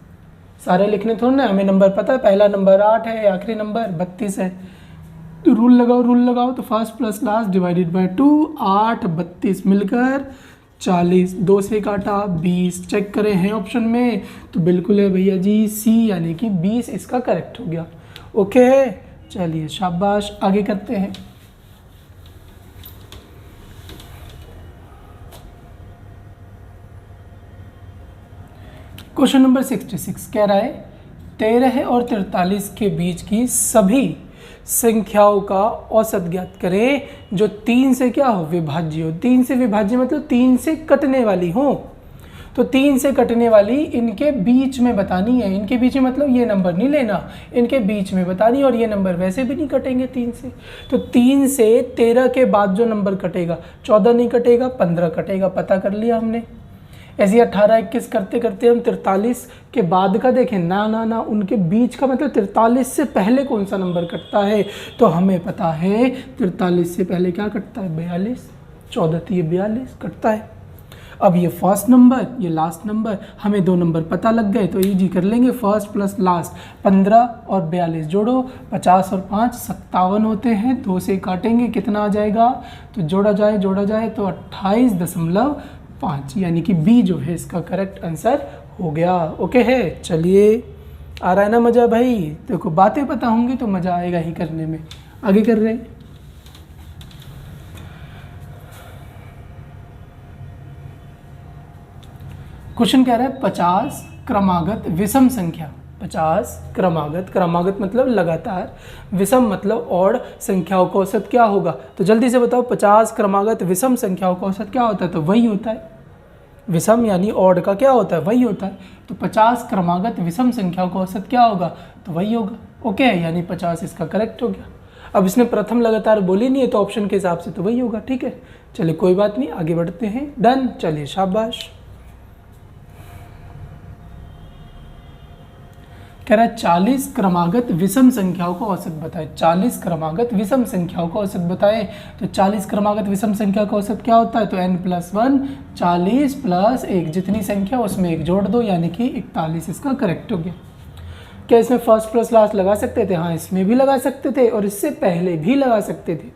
सारे लिखने थोड़ा ना, हमें नंबर पता है, पहला नंबर 8 है, आखिरी नंबर 32 है। तो रूल लगाओ, तो first plus last divided by 2, 8 32 मिलकर 40, 2 से काटा 20। चेक करें हैं ऑप्शन में, तो बिल्कुल है भैया जी सी, यानी कि 20 इसका करेक्ट हो गया। ओके है, चलिए शाबाश, आगे करते हैं। क्वेश्चन नंबर 66 कह रहा है 13 और 43 के बीच की सभी संख्याओं का औसत ज्ञात करें जो 3 से क्या हो, विभाज्य हो। 3 से विभाज्य मतलब 3 से कटने वाली हो। तो 3 से कटने वाली इनके बीच में बतानी है। इनके बीच में मतलब ये नंबर नहीं लेना, इनके बीच में बतानी, और ये नंबर वैसे भी नहीं कटेंगे 3 से। तो 3 से 13 के बाद जो नंबर कटेगा, 14 नहीं कटेगा, 15 कटेगा, पता कर लिया हमने। ऐसे 18 21 करते करते हम 43 के बाद का देखें, ना उनके बीच का मतलब 43 से पहले कौन सा नंबर कटता है, तो हमें पता है 43 से पहले क्या कटता है, 42। 14 तो ये 42 कटता है। अब ये फर्स्ट नंबर, ये लास्ट नंबर, हमें 2 नंबर पता लग गए तो इजी कर लेंगे। फर्स्ट प्लस लास्ट, 15 और 42 जोड़ो, 50 और 5 57 होते हैं। 2 से काटेंगे कितना आ जाएगा, तो जोड़ा जाए तो 28.5, यानी कि बी जो है इसका करेक्ट आंसर हो गया। ओके है, चलिए आ रहा है ना मज़ा भाई। देखो बातें पता होंगी तो मज़ा आएगा ही करने में। आगे कर रहे हैं। क्वेश्चन कह रहा है 50 क्रमागत विषम संख्या। 50 क्रमागत मतलब लगातार, विषम मतलब और संख्याओं का औसत क्या होगा। तो जल्दी से बताओ 50 क्रमागत विषम संख्याओं का औसत क्या होता है, तो वही होता है विषम यानी ऑड का क्या होता है, वही होता है। तो 50 क्रमागत विषम संख्याओं का औसत क्या होगा, तो वही होगा। ओके, यानी 50 इसका करेक्ट हो गया। अब इसने प्रथम लगातार बोली नहीं है तो ऑप्शन के हिसाब से तो वही होगा। ठीक है, चलिए कोई बात नहीं, आगे बढ़ते हैं। डन, चलिए शाबाश। कह रहा है 40 क्रमागत विषम संख्याओं का औसत बताएं। 40 क्रमागत विषम संख्याओं का औसत बताएं। तो 40 क्रमागत विषम संख्या का औसत क्या होता है, तो n+1, 40 + 1, जितनी संख्या उसमें 1 जोड़ दो, यानी कि 41 इसका करेक्ट हो गया। क्या इसमें फर्स्ट प्लस लास्ट लगा सकते थे, हाँ इसमें भी लगा सकते थे और इससे पहले भी लगा सकते थे।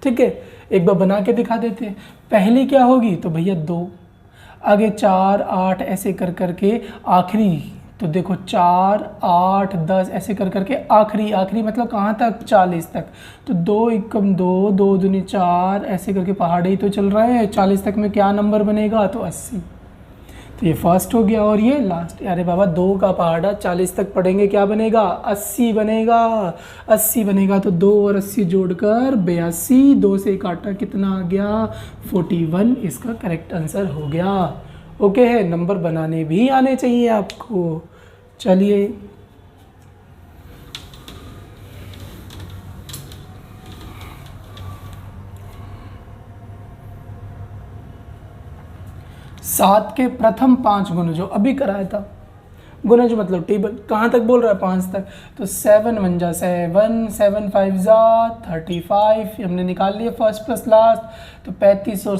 ठीक है, एक बार बना के दिखा देते हैं। पहली क्या होगी, तो भैया 2, आगे 4 8 ऐसे कर करके आखिरी, तो देखो 4 8 10 ऐसे कर करके आखिरी मतलब कहाँ तक, 40 तक। तो 2 एकम 2, 2 दूनी 4 ऐसे करके पहाड़ी तो चल रहा है। 40 तक में क्या नंबर बनेगा, तो 80। तो ये फर्स्ट हो गया और ये लास्ट। अरे बाबा 2 का पहाड़ा 40 तक पढ़ेंगे, क्या बनेगा, 80 बनेगा। 80 बनेगा तो 2 और 80 जोड़कर 82, 2 से काटा कितना आ गया, 41 इसका करेक्ट आंसर हो गया। ओके है, नंबर बनाने भी आने चाहिए आपको। चलिए 7 के प्रथम 5 गुण जो अभी कराया था, गुना जो मतलब टेबल, कहाँ तक बोल रहा है 5 तक, तो 7 1 जा 7, 7 5 जा 35, हमने निकाल लिया फर्स्ट प्लस लास्ट, तो 35 और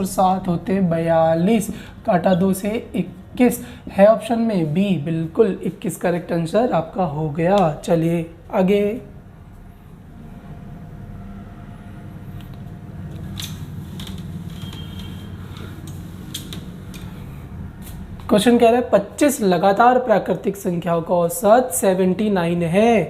7 होते 42, काटा 2 से 21 है ऑप्शन में बी, बिल्कुल 21 करेक्ट आंसर आपका हो गया। चलिए आगे। क्वेश्चन कह रहा है 25 लगातार प्राकृतिक संख्याओं का औसत 79 है,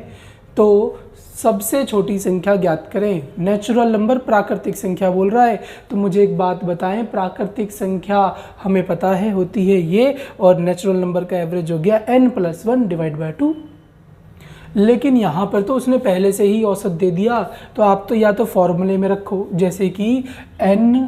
तो सबसे छोटी संख्या ज्ञात करें। नेचुरल नंबर प्राकृतिक संख्या बोल रहा है, तो मुझे एक बात बताएं, प्राकृतिक संख्या हमें पता है होती है ये, और नेचुरल नंबर का एवरेज हो गया n+1 डिवाइड बाय 2। लेकिन यहाँ पर तो उसने पहले से ही औसत दे दिया, तो आप तो या तो फॉर्मूले में रखो, जैसे कि n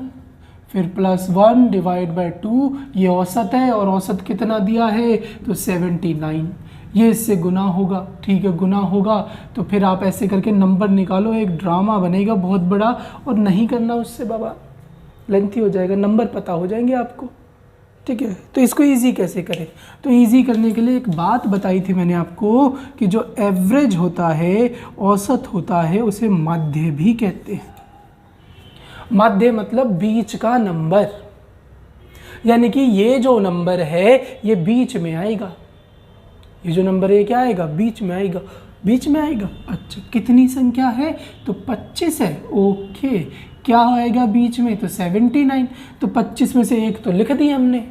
फिर +1 डिवाइड बाय 2, ये औसत है, और औसत कितना दिया है तो 79, ये इससे गुना होगा। ठीक है, गुना होगा तो फिर आप ऐसे करके नंबर निकालो, एक ड्रामा बनेगा बहुत बड़ा, और नहीं करना उससे बाबा, लेंथी हो जाएगा, नंबर पता हो जाएंगे आपको। ठीक है, तो इसको इजी कैसे करें, तो इजी करने के लिए एक बात बताई थी मैंने आपको कि जो एवरेज होता है, औसत होता है, उसे माध्य भी कहते हैं। माध्य मतलब बीच का नंबर, यानी कि ये जो नंबर है ये बीच में आएगा, ये जो नंबर है क्या आएगा, बीच में आएगा, बीच में आएगा। अच्छा, कितनी संख्या है तो 25 है, ओके, क्या आएगा बीच में तो 79, तो 25 में से एक तो लिख दिया हमने,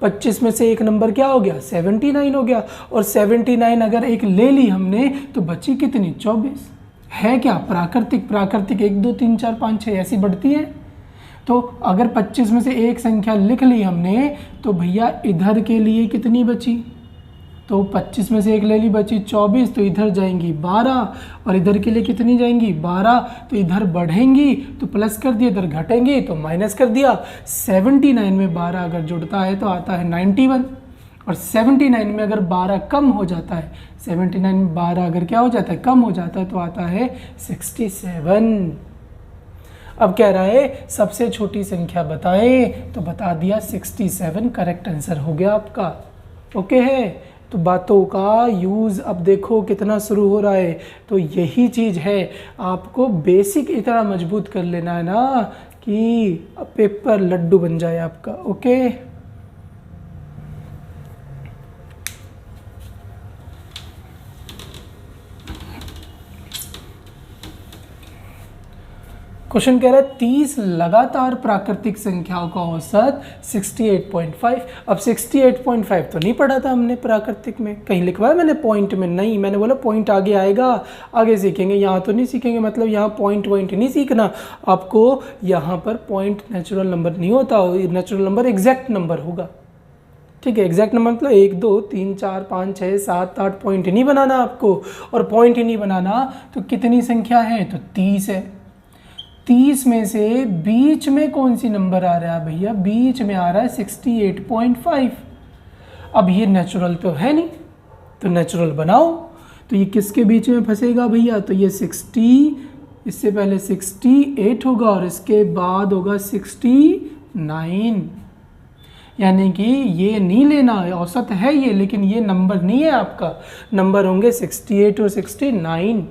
25 में से एक नंबर क्या हो गया 79 हो गया, और 79 अगर एक ले ली हमने तो बची कितनी 24, है क्या प्राकृतिक, प्राकृतिक 1 2 3 4 5 6 ऐसी बढ़ती है। तो अगर 25 में से एक संख्या लिख ली हमने तो भैया इधर के लिए कितनी बची, तो 25 में से एक ले ली बची 24, तो इधर जाएंगी 12, और इधर के लिए कितनी जाएंगी 12, तो इधर बढ़ेंगी तो प्लस कर दिया, इधर घटेंगी तो माइनस कर दिया। 79 में 12 अगर जुड़ता है तो आता है 91, और 79 में अगर 12 कम हो जाता है, 79 में 12 अगर क्या हो जाता है कम हो जाता है तो आता है 67। अब कह रहा है सबसे छोटी संख्या बताएं, तो बता दिया 67 करेक्ट आंसर हो गया आपका। ओके है, तो बातों का यूज़ अब देखो कितना शुरू हो रहा है, तो यही चीज़ है, आपको बेसिक इतना मजबूत कर लेना है ना कि पेपर लड्डू बन जाए आपका। ओके, क्वेश्चन कह रहा है 30 लगातार प्राकृतिक संख्याओं का औसत 68.5। अब 68.5 तो नहीं पढ़ा था हमने प्राकृतिक में, कहीं लिखवाया मैंने पॉइंट में, नहीं, मैंने बोला पॉइंट आगे आएगा, आगे सीखेंगे, यहाँ तो नहीं सीखेंगे, मतलब यहाँ पॉइंट नहीं सीखना आपको, यहाँ पर पॉइंट नेचुरल नंबर नहीं होता, नेचुरल नंबर एग्जैक्ट नंबर होगा। ठीक है, एग्जैक्ट नंबर मतलब 1 2 3 4 5 6 7 8 पॉइंट ही नहीं बनाना आपको, और पॉइंट ही नहीं बनाना तो कितनी संख्या है तो 30 है। 30 में से बीच में कौन सी नंबर आ रहा है भैया, बीच में आ रहा है 68.5। अब ये नेचुरल तो है नहीं, तो नेचुरल बनाओ, तो ये किसके बीच में फंसेगा भैया, तो ये 60, इससे पहले 68 होगा और इसके बाद होगा 69, यानी कि ये नहीं लेना, औसत है ये, लेकिन ये नंबर नहीं है आपका, नंबर होंगे 68 और 69,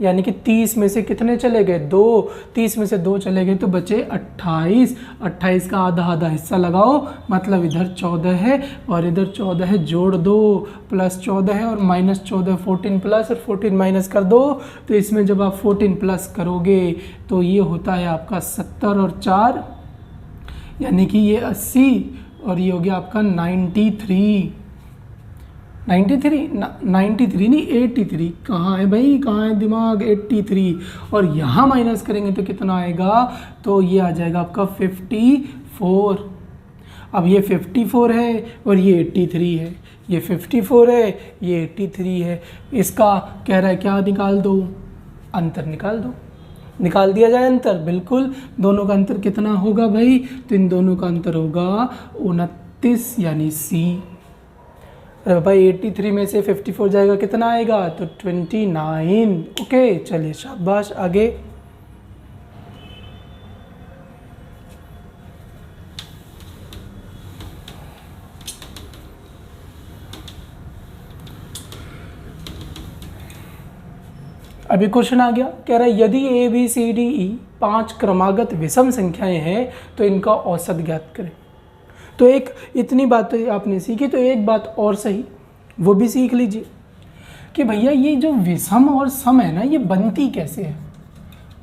यानी कि 30 में से कितने चले गए 2, 30 में से 2 चले गए तो बचे 28, 28 का आधा आधा हिस्सा लगाओ, मतलब इधर 14 है और इधर 14 है, जोड़ दो, प्लस 14 है और माइनस 14, 14 प्लस और 14 माइनस कर दो, तो इसमें जब आप 14 प्लस करोगे तो ये होता है आपका 70 और 4, यानी कि ये 80, और ये हो गया आपका 93 नहीं 83, कहाँ है भाई, कहाँ है दिमाग, 83, और यहाँ माइनस करेंगे तो कितना आएगा, तो ये आ जाएगा आपका 54। अब ये 54 है और ये 83 है, ये 54 है ये 83 है, इसका कह रहा है क्या निकाल दो, अंतर निकाल दो, निकाल दिया जाए अंतर, बिल्कुल, दोनों का अंतर कितना होगा भाई, तो इन दोनों का अंतर होगा 29, यानी सी। अरे भाई 83 में से 54 जाएगा कितना आएगा, तो 29। ओके, चलिए शाबाश, आगे। अभी क्वेश्चन आ गया, कह रहा है यदि A B C D E 5 क्रमागत विषम संख्याएं हैं तो इनका औसत ज्ञात करें। तो एक इतनी बात तो आपने सीखी, तो एक बात और सही वो भी सीख लीजिए कि भैया ये जो विषम और सम है ना, ये बनती कैसे है।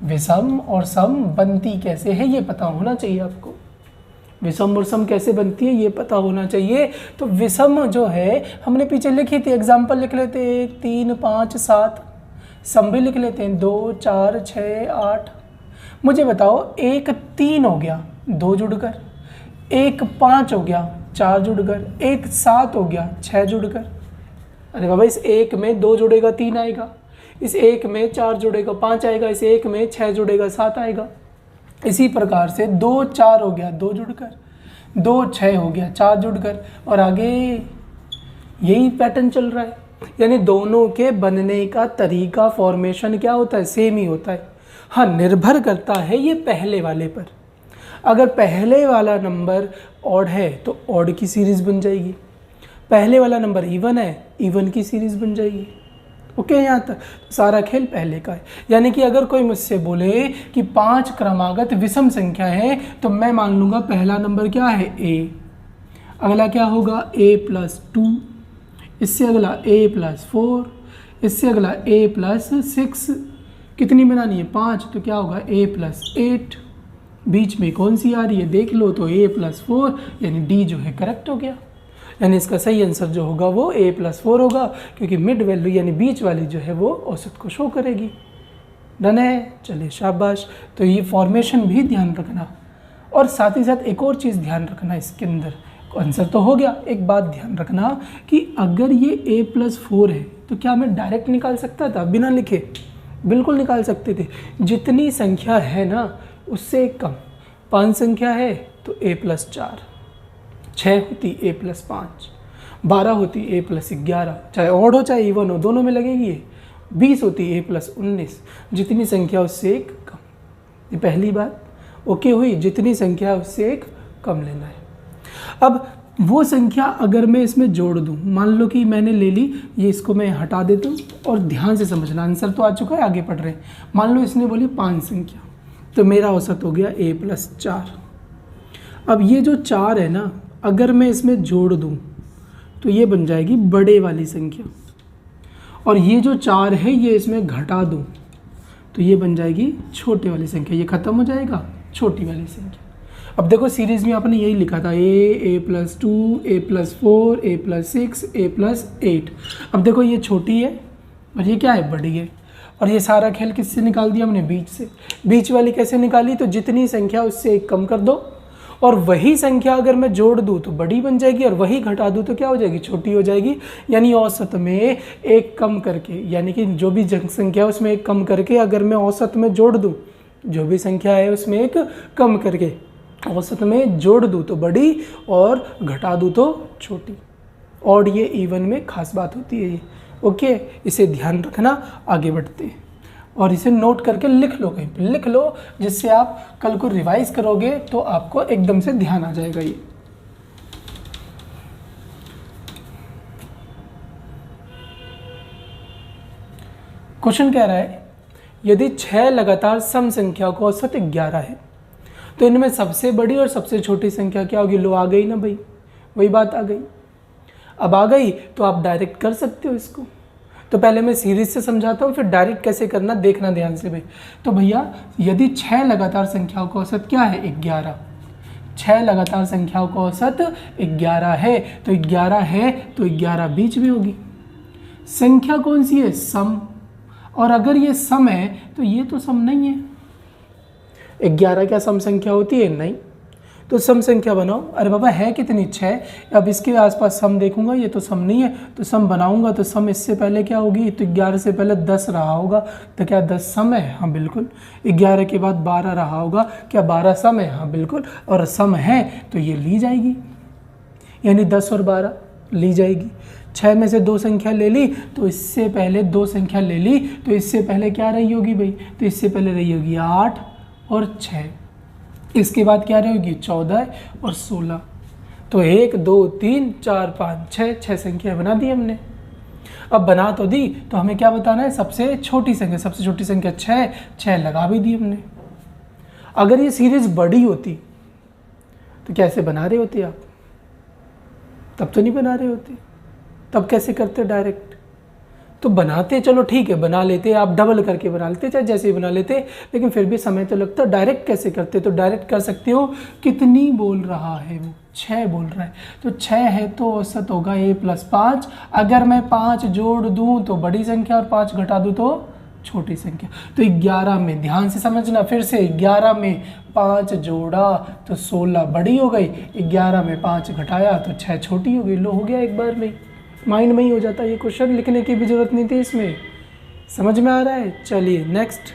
विषम और सम बनती कैसे है ये पता होना चाहिए आपको। विषम और सम कैसे बनती है ये पता होना चाहिए। तो विषम जो है हमने पीछे लिखी थी, एग्जाम्पल लिख लेते हैं 1 3 5 7, सम भी लिख लेते हैं 2 4 6 8। मुझे बताओ 1 3 हो गया 2 जुड़कर, 1 5 हो गया 4 जुड़कर, 1 7 हो गया 6 जुड़कर। अरे बाबा इस 1 में 2 जुड़ेगा 3 आएगा, इस 1 में 4 जुड़ेगा 5 आएगा, इस 1 में 6 जुड़ेगा 7 आएगा। इसी प्रकार से 2 4 हो गया 2 जुड़कर, 2 6 हो गया 4 जुड़कर, और आगे यही पैटर्न चल रहा है। यानी दोनों के बनने का तरीका, फॉर्मेशन क्या होता है, सेम ही होता है। हाँ, निर्भर करता है ये पहले वाले पर। अगर पहले वाला नंबर ऑड है तो ऑड की सीरीज़ बन जाएगी, पहले वाला नंबर इवन है इवन की सीरीज़ बन जाएगी। ओके, यहाँ तक सारा खेल पहले का है। यानी कि अगर कोई मुझसे बोले कि 5 क्रमागत विषम संख्या है तो मैं मान लूँगा पहला नंबर क्या है a, अगला क्या होगा a+2, इससे अगला a+4, इससे अगला a+6, कितनी बनानी है 5, तो क्या होगा a+8, बीच में कौन सी आ रही है देख लो, तो a+4, यानी d जो है करेक्ट हो गया। यानी इसका सही आंसर जो होगा वो a+4 होगा, क्योंकि मिड वैल्यू यानी बीच वाली जो है वो औसत को शो करेगी। डन है, चलिए शाबाश। तो ये फॉर्मेशन भी ध्यान रखना, और साथ ही साथ एक और चीज़ ध्यान रखना इसके अंदर। आंसर तो हो गया, एक बात ध्यान रखना कि अगर ये a+4 है तो क्या मैं डायरेक्ट निकाल सकता था बिना लिखे? बिल्कुल निकाल सकते थे। जितनी संख्या है ना उससे एक कम, 5 संख्या है तो a+4, 6 होती a+5, 12 होती a+11, चाहे ऑड हो चाहे इवन हो दोनों में लगेगी ये, 20 होती a+19, जितनी संख्या उससे एक कम। ये पहली बात ओके हुई, जितनी संख्या उससे एक कम लेना है। अब वो संख्या अगर मैं इसमें जोड़ दूं, मान लो कि मैंने ले ली, ये इसको मैं हटा देता हूँ और ध्यान से समझना, आंसर तो आ चुका है, आगे पढ़ रहे हैं। मान लो इसने बोली 5 संख्या, तो मेरा औसत हो गया a+4। अब ये जो 4 है ना, अगर मैं इसमें जोड़ दूं तो ये बन जाएगी बड़े वाली संख्या, और ये जो 4 है ये इसमें घटा दूं तो ये बन जाएगी छोटे वाली संख्या, ये ख़त्म हो जाएगा छोटी वाली संख्या। अब देखो सीरीज़ में आपने यही लिखा था a+2, a+4, a+6, a+8। अब देखो ये छोटी है और ये क्या है, बड़ी है, और ये सारा खेल किससे निकाल दिया हमने, बीच से। बीच वाली कैसे निकाली, तो जितनी संख्या उससे एक कम कर दो, और वही संख्या अगर मैं जोड़ दूँ तो बड़ी बन जाएगी, और वही घटा दूँ तो क्या हो जाएगी, छोटी हो जाएगी। यानी औसत में एक कम करके, यानी कि जो भी संख्या उसमें एक कम करके अगर मैं औसत में जोड़ दूँ, जो भी संख्या है उसमें एक कम करके औसत में जोड़ दूँ तो बड़ी और घटा दूँ तो छोटी। और ये इवन में खास बात होती है ये। ओके, इसे ध्यान रखना, आगे बढ़ते हैं। और इसे नोट करके लिख लो, कहीं पर लिख लो, जिससे आप कल को रिवाइज करोगे तो आपको एकदम से ध्यान आ जाएगा। ये क्वेश्चन कह रहा है यदि 6 लगातार सम संख्या को औसत 11 है तो इनमें सबसे बड़ी और सबसे छोटी संख्या क्या होगी। लो आ गई ना भाई, वही बात आ गई। अब आ गई तो आप डायरेक्ट कर सकते हो इसको। तो पहले मैं सीरीज से समझाता हूँ, फिर डायरेक्ट कैसे करना देखना ध्यान से भाई। तो भैया यदि 6 लगातार संख्याओं का औसत क्या है, 11। 6 लगातार संख्याओं का औसत 11 है, तो 11 है तो 11 बीच में होगी। संख्या कौन सी है, सम। और अगर ये सम है तो ये तो सम नहीं है। 11 क्या सम संख्या होती है, नहीं। तो सम संख्या बनाओ। अरे बाबा है कितनी, 6। अब इसके आसपास सम देखूंगा, ये तो सम नहीं है, तो सम बनाऊंगा तो सम इससे पहले क्या होगी, तो 11 से पहले 10 रहा होगा, तो क्या 10 सम है, हाँ बिल्कुल। 11 के बाद 12 रहा होगा, क्या 12 सम है, हाँ बिल्कुल। और सम है तो ये ली जाएगी, यानी 10 और 12 ली जाएगी। 6 में से 2 संख्या ले ली तो इससे पहले 2 संख्या ले ली, तो इससे पहले क्या रही होगी भाई, तो इससे पहले रही होगी 8 और 6, इसके बाद क्या रहेगी 14 और 16। तो 1 2 3 4 5 6 संख्या बना दी हमने। अब बना तो दी, तो हमें क्या बताना है, सबसे छोटी संख्या 6 लगा भी दी हमने। अगर ये सीरीज बड़ी होती तो कैसे बना रहे होते आप? तब तो नहीं बना रहे होते, तब कैसे करते डायरेक्ट? तो बनाते, चलो ठीक है बना लेते, आप डबल करके बना लेते, चाहे जैसे ही बना लेते, लेकिन फिर भी समय तो लगता। डायरेक्ट कैसे करते? तो डायरेक्ट कर सकते हो, कितनी बोल रहा है वो, 6 बोल रहा है, तो 6 है तो औसत होगा a + 5। अगर मैं 5 जोड़ दूं तो बड़ी संख्या और 5 घटा दूं तो छोटी संख्या। तो 11 में, ध्यान से समझना, फिर से 11 में 5 जोड़ा तो 16 बड़ी हो गई, 11 में 5 घटाया तो 6 छोटी हो गई। लो, हो गया एक बार में, माइंड में ही हो जाता है ये क्वेश्चन, लिखने की भी जरूरत नहीं थी इसमें। समझ में आ रहा है? चलिए नेक्स्ट।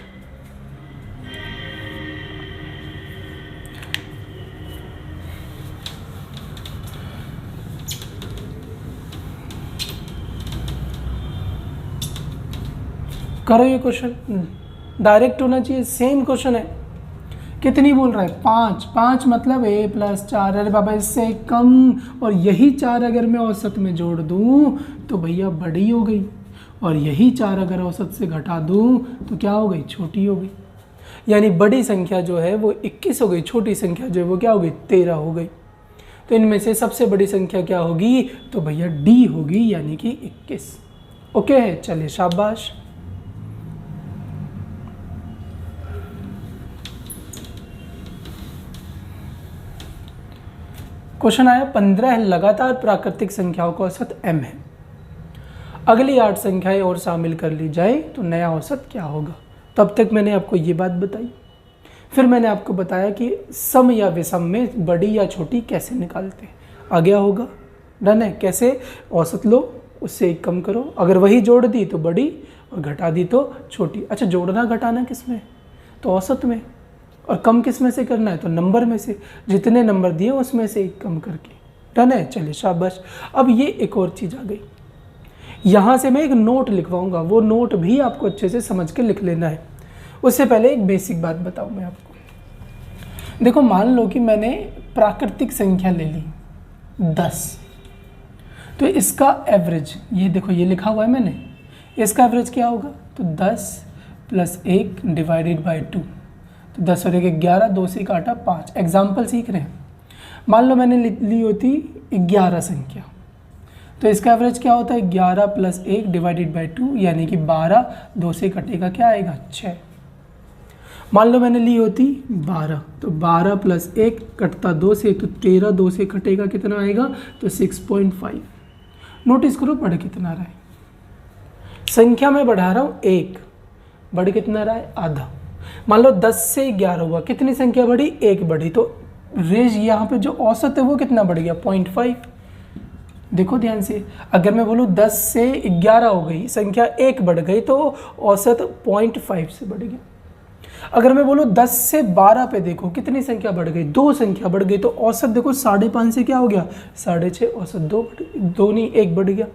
करो ये क्वेश्चन, डायरेक्ट होना चाहिए, सेम क्वेश्चन है। कितनी बोल रहा है? 5 मतलब a + 4। अरे बाबा इससे कम, और यही 4 अगर मैं औसत में जोड़ दूं तो भैया बड़ी हो गई, और यही 4 अगर औसत से घटा दूं तो क्या हो गई? छोटी हो गई। यानी बड़ी संख्या जो है वो 21 हो गई, छोटी संख्या जो है वो क्या हो गई? 13 हो गई। तो इनमें से सबसे बड़ी संख्या क्या होगी? तो भैया D होगी, यानी कि 21। ओके है, चलिए शाबाश। क्वेश्चन आया, 15 लगातार प्राकृतिक संख्याओं का औसत m है। अगली 8 संख्याएं और शामिल कर ली जाए तो नया औसत क्या होगा? तब तक मैंने आपको ये बात बताई। फिर मैंने आपको बताया कि सम या विषम में बड़ी या छोटी कैसे निकालते हैं। आ गया होगा? डन है। कैसे? औसत लो, उससे एक कम करो, अगर वही जोड़ दी तो बड़ी और घटा दी तो छोटी। अच्छा, जोड़ना घटाना किस में? तो औसत में। और कम किस में से करना है? तो नंबर में से, जितने नंबर दिए उसमें से एक कम करके। डन है, चलिए शाबाश। अब ये एक और चीज़ आ गई, यहाँ से मैं एक नोट लिखवाऊंगा, वो नोट भी आपको अच्छे से समझ के लिख लेना है। उससे पहले एक बेसिक बात बताऊँ मैं आपको। देखो, मान लो कि मैंने प्राकृतिक संख्या ले ली 10, तो इसका एवरेज, ये देखो ये लिखा हुआ है मैंने, इसका एवरेज क्या होगा? तो 10 + 1 / 2, 10 और 1 11, 2 से काटा 5। एग्जाम्पल सीख रहे हैं। मान लो मैंने ली होती 11 संख्या, तो इसका एवरेज क्या होता है? 11 + 1 / 2, यानी कि 12, 2 से कटेगा क्या आएगा? 6। मान लो मैंने ली होती 12, तो 12 + 1 कटता 2 से, तो 13, 2 से कटेगा कितना आएगा? तो 6.5। नोटिस करो बढ़ कितना रहा है, संख्या में बढ़ा रहा हूँ 1, बढ़ कितना रहा है? आधा। मान लो 10 से 11 हुआ, कितनी संख्या बढ़ी? 1 बढ़ी, तो रेज यहाँ पे जो औसत है वो कितना बढ़ गया? 0.5। देखो ध्यान से, अगर मैं बोलूँ 10 से 11 हो गई, संख्या 1 बढ़ गई, तो औसत 0.5 से बढ़ गया। अगर मैं बोलूँ 10 से 12 पे, देखो कितनी संख्या बढ़ गई? 2 संख्या बढ़ गई, तो औसत देखो 5.5 से क्या हो गया? 6.5, औसत 2 नहीं 1 बढ़ गया।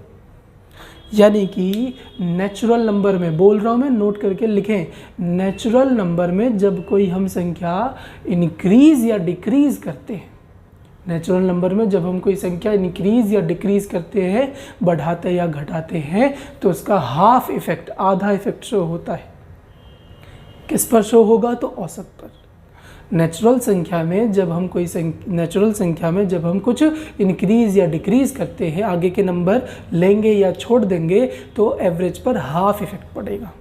यानी कि नेचुरल नंबर में, बोल रहा हूँ मैं, नोट करके लिखें, नेचुरल नंबर में जब कोई हम संख्या इंक्रीज या डिक्रीज करते हैं, नेचुरल नंबर में जब हम कोई संख्या इंक्रीज या डिक्रीज करते हैं, बढ़ाते या घटाते हैं, तो उसका हाफ इफेक्ट, आधा इफेक्ट शो होता है। किस पर शो होगा? तो औसत पर। नेचुरल संख्या में जब हम कोई नेचुरल संख्या में जब हम कुछ इंक्रीज या डिक्रीज करते हैं, आगे के नंबर लेंगे या छोड़ देंगे, तो एवरेज पर हाफ इफेक्ट पड़ेगा।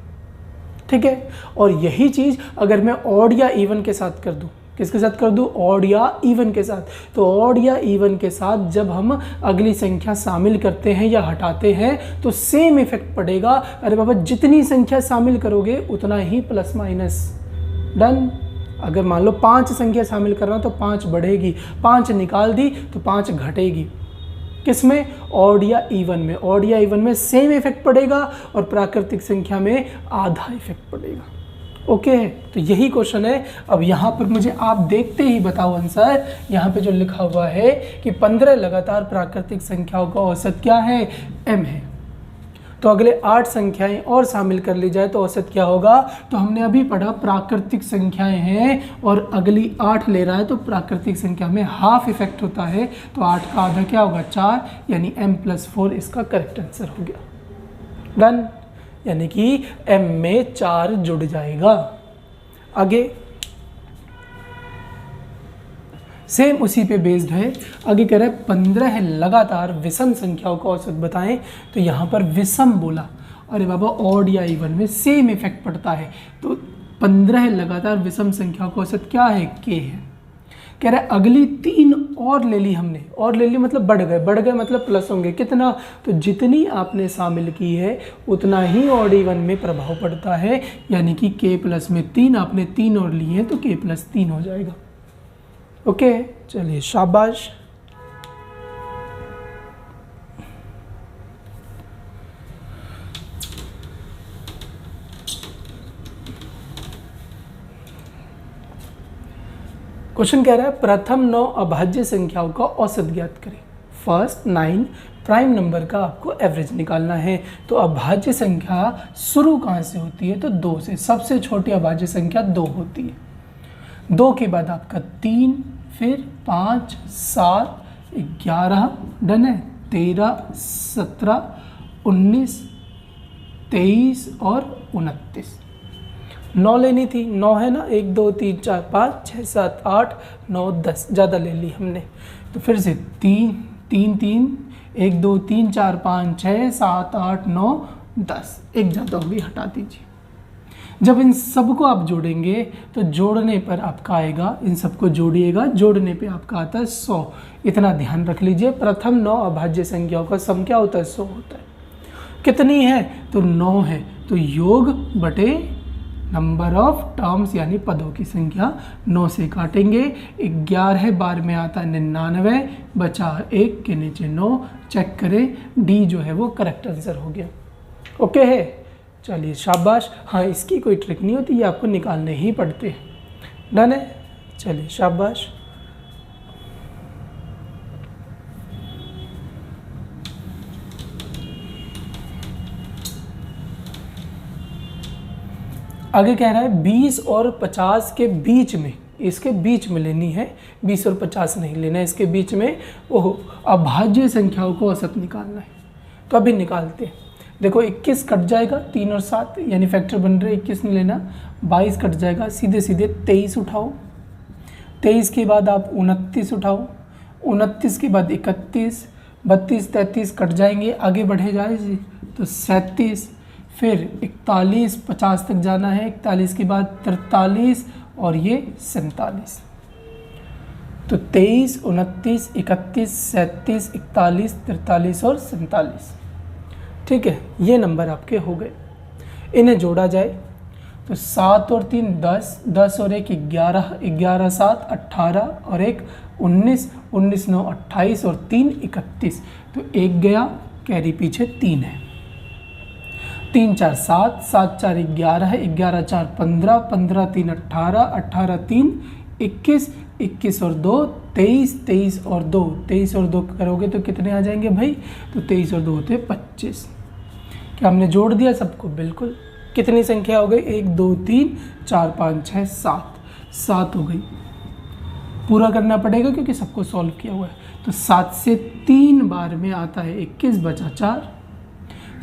ठीक है। और यही चीज़ अगर मैं ऑड या इवन के साथ कर दूं, किसके साथ कर दूं? ऑड या इवन के साथ। तो ऑड या इवन के साथ जब हम अगली संख्या शामिल करते हैं या हटाते हैं, तो सेम इफेक्ट पड़ेगा। अरे बाबा, जितनी संख्या शामिल करोगे उतना ही प्लस माइनस। डन। अगर मान लो 5 संख्या शामिल कर रहा हूं तो 5 बढ़ेगी, 5 निकाल दी तो 5 घटेगी। किसमें? ऑड या इवन में। ऑड या इवन में सेम इफेक्ट पड़ेगा और प्राकृतिक संख्या में आधा इफेक्ट पड़ेगा। ओके, तो यही क्वेश्चन है। अब यहाँ पर मुझे आप देखते ही बताओ आंसर। यहाँ पे जो लिखा हुआ है कि 15 लगातार प्राकृतिक संख्याओं का औसत क्या है? m है। तो अगले 8 संख्याएं और शामिल कर ली जाए तो औसत क्या होगा? तो हमने अभी पढ़ा प्राकृतिक संख्याएं हैं और अगली 8 ले रहा है, तो प्राकृतिक संख्या में हाफ इफेक्ट होता है। तो 8 का आधा क्या होगा? 4, यानी m + 4 इसका करेक्ट आंसर हो गया। डन, यानी कि m में 4 जुड़ जाएगा। आगे सेम उसी पे बेस्ड है, आगे कह रहा है 15 लगातार विषम संख्याओं का औसत बताएं। तो यहाँ पर विषम बोला, अरे बाबा ऑड या इवन में सेम इफेक्ट पड़ता है। तो 15 लगातार विषम संख्याओं का औसत क्या है, k है। कह रहा है अगली 3 और ले ली हमने, और ले ली मतलब बढ़ गए मतलब प्लस होंगे कितना, तो जितनी आपने शामिल की है उतना ही ऑड इवन में प्रभाव पड़ता है, यानी कि k प्लस में 3 आपने 3 और लिए हैं तो k प्लस 3 हो जाएगा। ओके चलिए शाबाश। क्वेश्चन कह रहा है प्रथम 9 अभाज्य संख्याओं का औसत ज्ञात करें। फर्स्ट 9 प्राइम नंबर का आपको एवरेज निकालना है। तो अभाज्य संख्या शुरू कहाँ से होती है, तो 2 से। सबसे छोटी अभाज्य संख्या 2 होती है। 2 के बाद आपका 3, फिर 5, 7, 11, डन है, 13, 17, 19, 23 और 29। 9 लेनी थी, 9 है ना, 1 2 3 4 5 6 7 8 9 10, ज़्यादा ले ली हमने। तो फिर से 3 3 3 1 2 3 4 5 6 7 8 9 10, एक ज़्यादा होगी, हटा दीजिए। जब इन सबको आप जोड़ेंगे तो जोड़ने पर आपका आएगा, इन सबको जोड़िएगा, जोड़ने पे आपका आता है 100। इतना ध्यान रख लीजिए, प्रथम 9 अभाज्य संख्याओं का सम क्या होता है, 100 होता है। कितनी है, तो 9 है, तो योग बटे नंबर ऑफ टर्म्स यानी पदों की संख्या 9 से काटेंगे। 11 बार में आता है 99, बचा 1 के नीचे 9, चेक करें, डी जो है वो करेक्ट आंसर हो गया। ओके है, चलिए शाबाश। हाँ इसकी कोई ट्रिक नहीं होती, ये आपको निकालने ही पड़ते हैं। डन है, चलिए शाबाश। आगे कह रहा है 20 और 50 के बीच में, इसके बीच में लेनी है, 20 और 50 नहीं लेना है, इसके बीच में ओह अभाज्य संख्याओं को औसत निकालना है। तो अभी निकालते हैं। देखो 21 कट जाएगा, 3 और 7 यानी फैक्टर बन रहे, 21 नहीं लेना, 22 कट जाएगा, सीधे सीधे 23 उठाओ, 23 के बाद आप 29 उठाओ, 29 के बाद 31, 32 33 कट जाएंगे, आगे बढ़े जाए तो 37, फिर 41 50 तक जाना है, 41 के बाद 43 और ये 47। तो 23 29 31 37 41 43 और 47। ठीक है, ये नंबर आपके हो गए। इन्हें जोड़ा जाए तो 7 और 3 10, 10 और 1 11, 11 7 18 और 1 19, 19 9 28 और 3 31। तो 1 गया, कैरी पीछे 3 है, 3 4 7, 7 4 11, 11 4 15, 15 3 18, 18 3 21, 21 और 2 23, 23 और 2, 23 और 2 करोगे तो कितने आ जाएंगे भाई, तो 23 और 2 होते 25। क्या हमने जोड़ दिया सबको, बिल्कुल। कितनी संख्या हो गई, 1 2 3 4 5 6 7, 7 हो गई। पूरा करना पड़ेगा क्योंकि सबको सॉल्व किया हुआ है। तो 7 से 3 बार में आता है 21, बचा 4,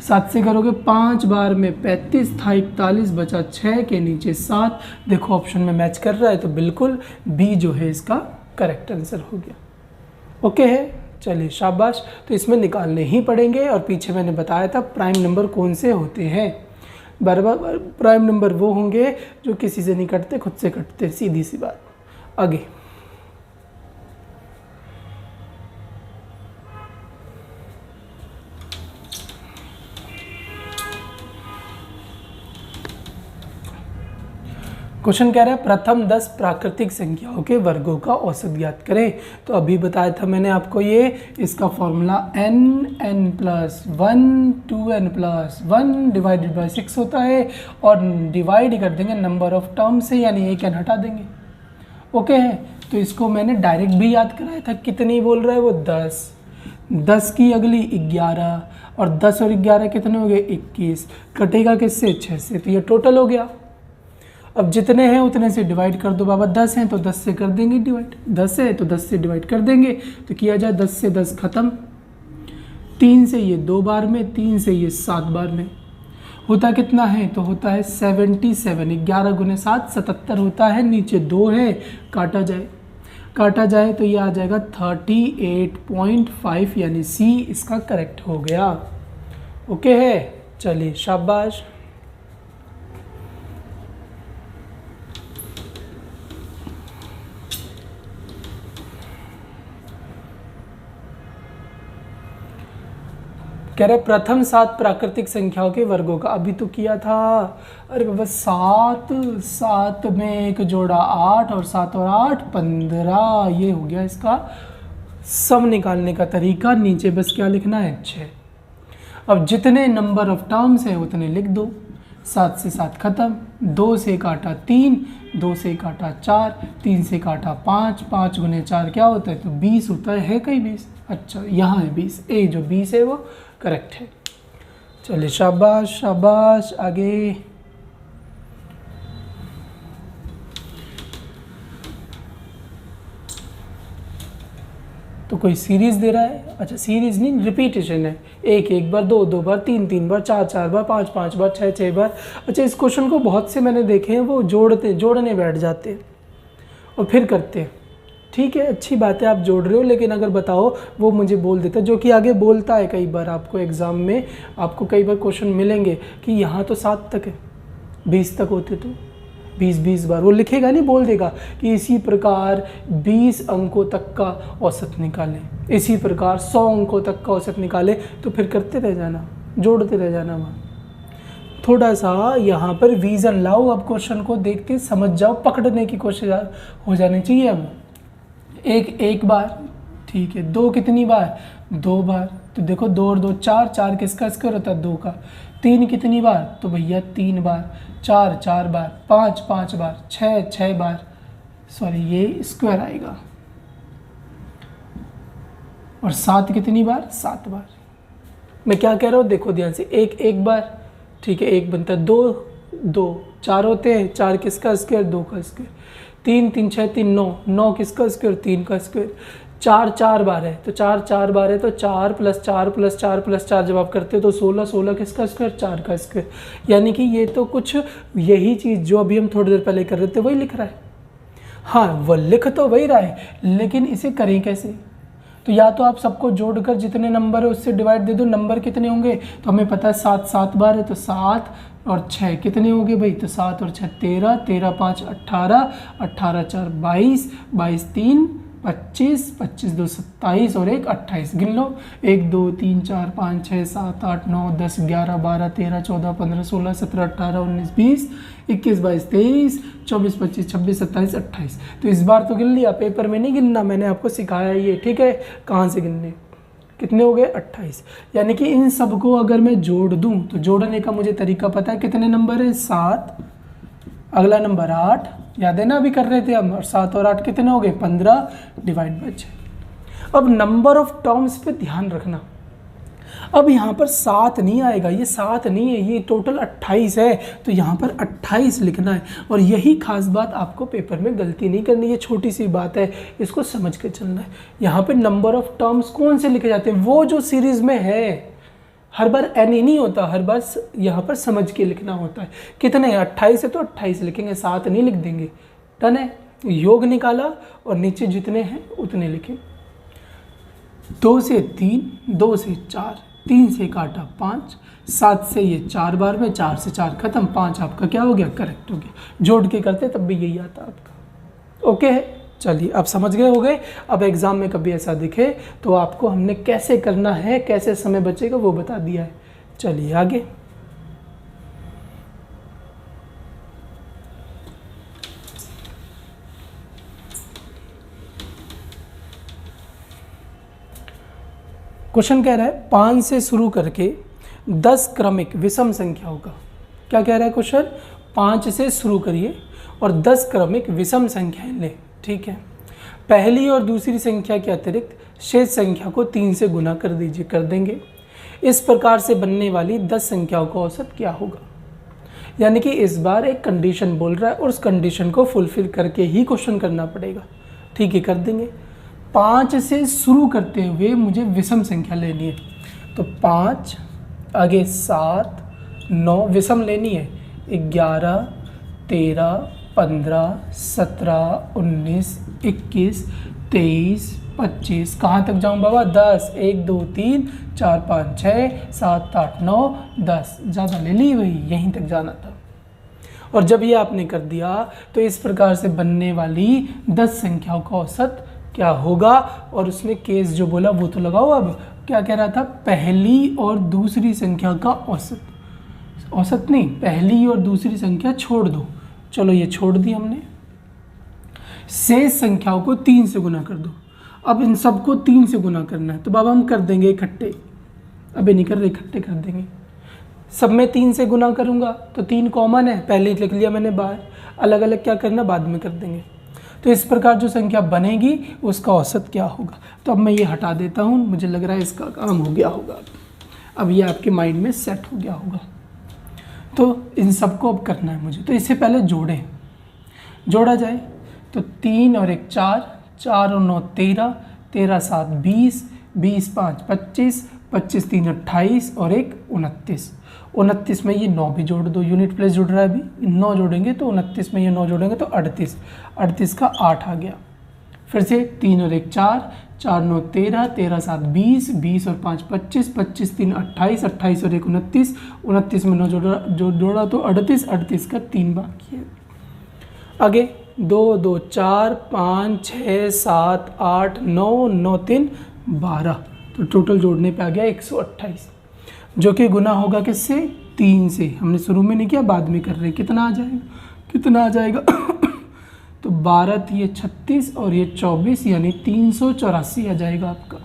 7 से करोगे 5 बार में 35 था, 41 बचा 6 के नीचे 7। देखो ऑप्शन में मैच कर रहा है, तो बिल्कुल बी जो है इसका करेक्ट आंसर हो गया। ओके है, चलिए शाबाश। तो इसमें निकालने ही पड़ेंगे, और पीछे मैंने बताया था प्राइम नंबर कौन से होते हैं। बराबर प्राइम नंबर वो होंगे जो किसी से नहीं कटते, खुद से कटते, सीधी सी बात। आगे क्वेश्चन कह रहा है प्रथम 10 प्राकृतिक संख्याओं के वर्गों का औसत ज्ञात करें। तो अभी बताया था मैंने आपको, ये इसका formula n plus 1 2n plus 1 divided by 6 होता है, और डिवाइड कर देंगे नंबर ऑफ टर्म से, यानी एक n हटा देंगे। ओके है, तो इसको मैंने डायरेक्ट भी याद कराया था। कितनी बोल रहा है वो, 10, 10 की अगली 11, और 10 और 11 कितने हो गए, 21। कटेगा किससे, 6 से, तो ये टोटल हो गया। अब जितने हैं उतने से डिवाइड कर दो बाबा, 10 हैं तो 10 से कर देंगे डिवाइड, 10 है तो 10 से डिवाइड कर देंगे। तो किया जाए 10 से 10 खत्म, 3 से ये 2 बार में, 3 से ये 7 बार में, होता कितना है, तो होता है 77। 11 गुने 7 77 होता है, नीचे 2 है, काटा जाए तो ये आ जाएगा 38.5, यानी सी इसका करेक्ट हो गया। ओके है, चलिए शाबाश। कह रहे प्रथम 7 प्राकृतिक संख्याओं के वर्गों का, अभी तो किया था। अरे बाबा 7 में एक जोड़ा 8 और 7 और 8 15, ये हो गया इसका सम निकालने का तरीका। नीचे बस क्या लिखना है 6। अब जितने नंबर ऑफ टर्म्स है उतने लिख दो। 7 से 7 खत्म, 2 से काटा 3, 2 से काटा 4, 3 से काटा 5, 5 गुने 4 क्या होता है, तो 20 होता है कहीं 20। अच्छा यहाँ है 20, ए जो 20 है वो करेक्ट है। चलिए शाबाश शाबाश, आगे। तो कोई सीरीज दे रहा है, अच्छा सीरीज नहीं रिपीटेशन है, एक बार, दो बार, तीन बार, चार बार, पाँच बार, छः बार। अच्छा इस क्वेश्चन को बहुत से मैंने देखे हैं वो जोड़ने बैठ जाते हैं और फिर करते हैं। ठीक है, अच्छी बात है आप जोड़ रहे हो, लेकिन अगर बताओ वो मुझे बोल देता, जो कि आगे बोलता है कई बार आपको एग्ज़ाम में, आपको कई बार क्वेश्चन मिलेंगे कि यहाँ तो 7 तक है, 20 तक होते तो 20 बार वो लिखेगा नहीं, बोल देगा कि इसी प्रकार 20 अंकों तक का औसत निकालें, इसी प्रकार 100 अंकों तक का औसत निकालें। तो फिर करते रह जाना, जोड़ते रह जाना। वहाँ थोड़ा सा यहाँ पर विजन लाओ, अब क्वेश्चन को देख के समझ जाओ, पकड़ने की कोशिश हो जानी चाहिए। अब एक बार, ठीक है, 2 कितनी बार, 2 बार, तो देखो 2 और 2 4, 4 किसका स्क्वायर होता है 2 का। 3 कितनी बार, तो भैया 3 बार, 4 बार, 5 बार, 6 बार, सॉरी ये स्क्वायर आएगा। और 7 कितनी बार, 7 बार। मैं क्या कह रहा हूँ देखो ध्यान से, एक बार, ठीक है, 1 बनता है, 2 4 होते हैं, 4 किसका स्क्वायर, 2 का स्क्वायर। 3 6 3 9 किसका स्क्वायर, 3 का स्क्वायर। 4 बार है तो 4 बार है तो 4 + 4 + 4 + 4 जब आप करते हो तो 16 किसका स्क्वायर, 4 का स्क्वायर। यानी कि ये तो कुछ यही चीज़ जो अभी हम थोड़ी देर पहले कर रहे थे वही लिख रहा है। हाँ वो लिख तो वही रहा है, लेकिन इसे करें कैसे। तो या तो आप सबको जोड़कर जितने नंबर है उससे डिवाइड दे दो। नंबर कितने होंगे, तो हमें पता है 7 बार है तो 7 और 6 कितने हो गए भाई, तो 7 और 6 13, 13 5 18, 18 4 22, 22 3 25, 25 2 27 और 1 28। गिन लो, 1 2 3 4 5 6 7 8 9 10 11 12 13 14 15 16 17 18 19 20 21 22 23 24 25 26 27 28। तो इस बार तो गिन लिया, पेपर में नहीं गिनना, मैंने आपको सिखाया ये, ठीक है। कहाँ से गिनने, कितने हो गए 28। यानी कि इन सबको अगर मैं जोड़ दूं तो जोड़ने का मुझे तरीका पता है। कितने नंबर है, 7, अगला नंबर 8, याद है ना अभी कर रहे थे हम, और 7 और 8 कितने हो गए 15 डिवाइड बाय 6। अब नंबर ऑफ टर्म्स पे ध्यान रखना, अब यहाँ पर 7 नहीं आएगा, ये 7 नहीं है, ये टोटल 28 है, तो यहाँ पर 28 लिखना है। और यही खास बात, आपको पेपर में गलती नहीं करनी, ये छोटी सी बात है, इसको समझ के चलना है। यहाँ पे नंबर ऑफ टर्म्स कौन से लिखे जाते हैं, वो जो सीरीज में है। हर बार एन नहीं होता, हर बार यहाँ पर समझ के लिखना होता है। कितने हैं, 28 है तो 28 लिखेंगे, 7 नहीं लिख देंगे। डन है, योग निकाला और नीचे जितने हैं उतने लिखें। 2 से 3, 2 से 4, 3 से काटा 5, 7 से ये 4 बार में, 4 से 4 खत्म, 5 आपका क्या हो गया, करेक्ट हो गया। जोड़ के करते तब भी यही आता आपका। ओके है, चलिए अब समझ गए हो गए। अब एग्ज़ाम में कभी ऐसा दिखे तो आपको हमने कैसे करना है, कैसे समय बचेगा वो बता दिया है। चलिए आगे। क्वेश्चन कह रहा है 5 से शुरू करके 10 क्रमिक विषम संख्याओं का, क्या कह रहा है क्वेश्चन, 5 से शुरू करिए और 10 क्रमिक विषम संख्याएं लें। ठीक है, पहली और दूसरी संख्या के अतिरिक्त शेष संख्या को 3 से गुना कर दीजिए, कर देंगे। इस प्रकार से बनने वाली 10 संख्याओं का औसत क्या होगा। यानी कि इस बार एक कंडीशन बोल रहा है और उस कंडीशन को फुलफिल करके ही क्वेश्चन करना पड़ेगा। ठीक है, कर देंगे। 5 से शुरू करते हुए मुझे विषम संख्या लेनी है, तो 5 आगे 7 9 विषम लेनी है, 11, 13, 15, 17, 19, 21, 23, 25, कहाँ तक जाऊँ बाबा? 10, 1, 2, 3, 4, 5, 6, 7, 8, 9, 10, ज़्यादा ले ली वही, यहीं तक जाना था। और जब ये आपने कर दिया तो इस प्रकार से बनने वाली 10 संख्याओं का औसत क्या होगा, और उसने केस जो बोला वो तो लगाओ। अब क्या कह रहा था? पहली और दूसरी संख्या का औसत, औसत नहीं, पहली और दूसरी संख्या छोड़ दो। चलो ये छोड़ दी हमने, शेष संख्याओं को 3 से गुना कर दो। अब इन सबको 3 से गुना करना है, तो बाबा हम कर देंगे इकट्ठे, अभी नहीं कर रहे, इकट्ठे कर देंगे। सब में 3 से गुना करूँगा तो 3 कॉमन है, पहले लिख लिया मैंने बाहर, अलग अलग क्या करना बाद में कर देंगे। तो इस प्रकार जो संख्या बनेगी उसका औसत क्या होगा। तो अब मैं ये हटा देता हूँ, मुझे लग रहा है इसका काम हो गया होगा। अब ये आपके माइंड में सेट हो गया होगा। तो इन सबको अब करना है मुझे, तो इससे पहले जोड़ें, जोड़ा जाए तो 3 और 1 4, 4 और 9 13, 13 7 20, 20 5 25, 25 3 28 और 1 29। 29 में ये 9 भी जोड़ दो, यूनिट प्लेस जुड़ रहा है अभी, 9 जोड़ेंगे तो 29 में ये 9 जोड़ेंगे तो 38, 38 का 8 आ गया। फिर से 3 और 1 4, 4 9 13, 13 7 20, 20 और 5 25, 25 3 28, 28 और 1 29, 29 में 9 जोड़ा तो 38, 38 का 3 बाकी है। आगे 2 2 4 5 6 7 8 9 9 3 12, तो टोटल जोड़ने पे आ गया 128, जो कि गुना होगा किससे? 3 से। हमने शुरू में नहीं किया, बाद में कर रहे। कितना आ जाएगा? कितना आ जाएगा? तो 12 ये 36 और ये 24, यानी 384 आ जाएगा आपका।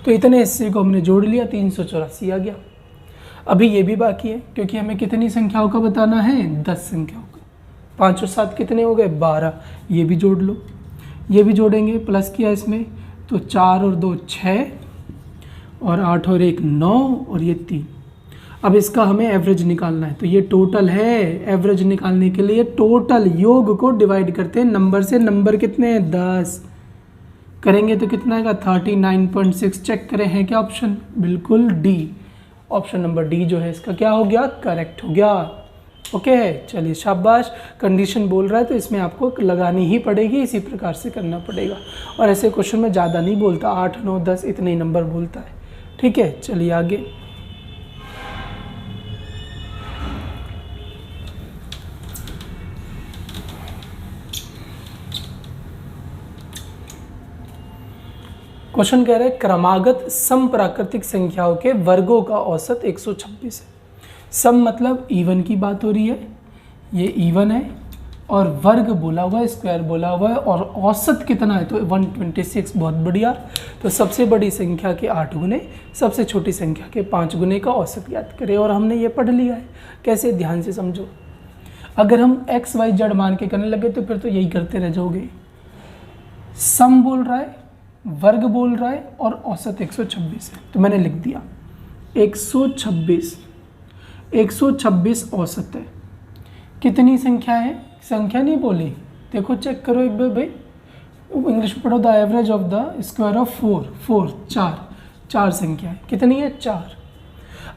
तो इतने हिस्से को हमने जोड़ लिया, 384 आ गया। अभी ये भी बाकी है, क्योंकि हमें कितनी संख्याओं का बताना है? 10 संख्याओं का। 5 और 7 कितने हो गए? 12। ये भी जोड़ लो, ये भी जोड़ेंगे, प्लस किया इसमें तो 4 और 2 6 और 8 और 1 9 और ये 3। अब इसका हमें एवरेज निकालना है, तो ये टोटल है। एवरेज निकालने के लिए टोटल योग को डिवाइड करते हैं नंबर से। नंबर कितने हैं? 10 करेंगे तो कितना आएगा? 39.6। चेक करें हैं क्या ऑप्शन? बिल्कुल डी, ऑप्शन नंबर डी जो है इसका क्या हो गया? करेक्ट हो गया। ओके है, चलिए शाबाश। कंडीशन बोल रहा है तो इसमें आपको लगानी ही पड़ेगी, इसी प्रकार से करना पड़ेगा। और ऐसे क्वेश्चन में ज़्यादा नहीं बोलता, 8 9 10 इतने ही नंबर बोलता है। ठीक है, चलिए आगे। क्वेश्चन कह रहे हैं क्रमागत सम प्राकृतिक संख्याओं के वर्गों का औसत 126 है। सम मतलब इवन की बात हो रही है, ये इवन है, और वर्ग बोला हुआ है, स्क्वायर बोला हुआ है, और औसत कितना है? तो 126। बहुत बढ़िया। तो सबसे बड़ी संख्या के 8 गुने, सबसे छोटी संख्या के 5 गुने का औसत ज्ञात करें। और हमने ये पढ़ लिया है, कैसे? ध्यान से समझो। अगर हम x y z मान के करने लगे तो फिर तो यही करते रह जाओगे। सम बोल रहा है, वर्ग बोल रहा है, और औसत 126 है। तो मैंने लिख दिया 126, 126 औसत है। कितनी संख्या है? संख्या नहीं बोली, देखो चेक करो एक बार भाई, इंग्लिश में पढ़ो। The average of the square of 4, 4 संख्या है। कितनी है? 4।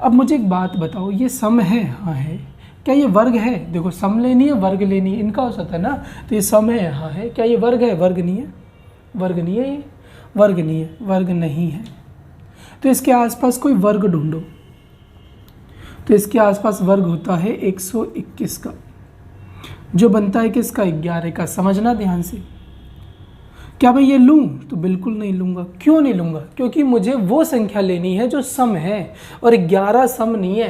अब मुझे एक बात बताओ, ये सम है? हाँ है। क्या ये वर्ग है? देखो सम लेनी है, वर्ग लेनी है, इनका औसत है ना, तो ये सम है। हाँ है। क्या ये वर्ग है? वर्ग नहीं है, वर्ग नहीं है, ये वर्ग नहीं है, वर्ग नहीं है। तो इसके आसपास कोई वर्ग ढूंढो। तो इसके आसपास वर्ग होता है 121 का, जो बनता है किसका? 11 का। समझना ध्यान से। क्या भाई ये लूँ? तो बिल्कुल नहीं लूँगा। क्यों नहीं लूँगा? क्योंकि मुझे वो संख्या लेनी है जो सम है, और 11 सम नहीं है।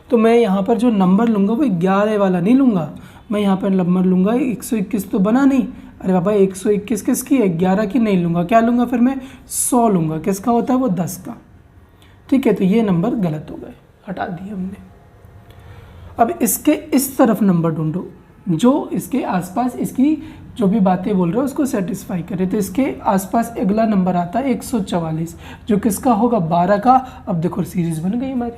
तो मैं यहाँ पर जो नंबर लूँगा वो 11 वाला नहीं लूँगा, मैं यहाँ पर नंबर लूँगा 121। तो बना नहीं। अरे बाबा 121 किसकी है? 11 की नहीं लूँगा। क्या लूँगा फिर मैं? 100 लूँगा। किसका होता है वो? 10 का। ठीक है, तो ये नंबर गलत हो गए, हटा दिए हमने। अब इसके इस तरफ नंबर ढूंढो जो इसके आसपास इसकी जो भी बातें बोल रहे हो उसको सेटिस्फाई करे। तो इसके आसपास अगला नंबर आता है 144, जो किसका होगा? 12 का। अब देखो सीरीज बन गई हमारी,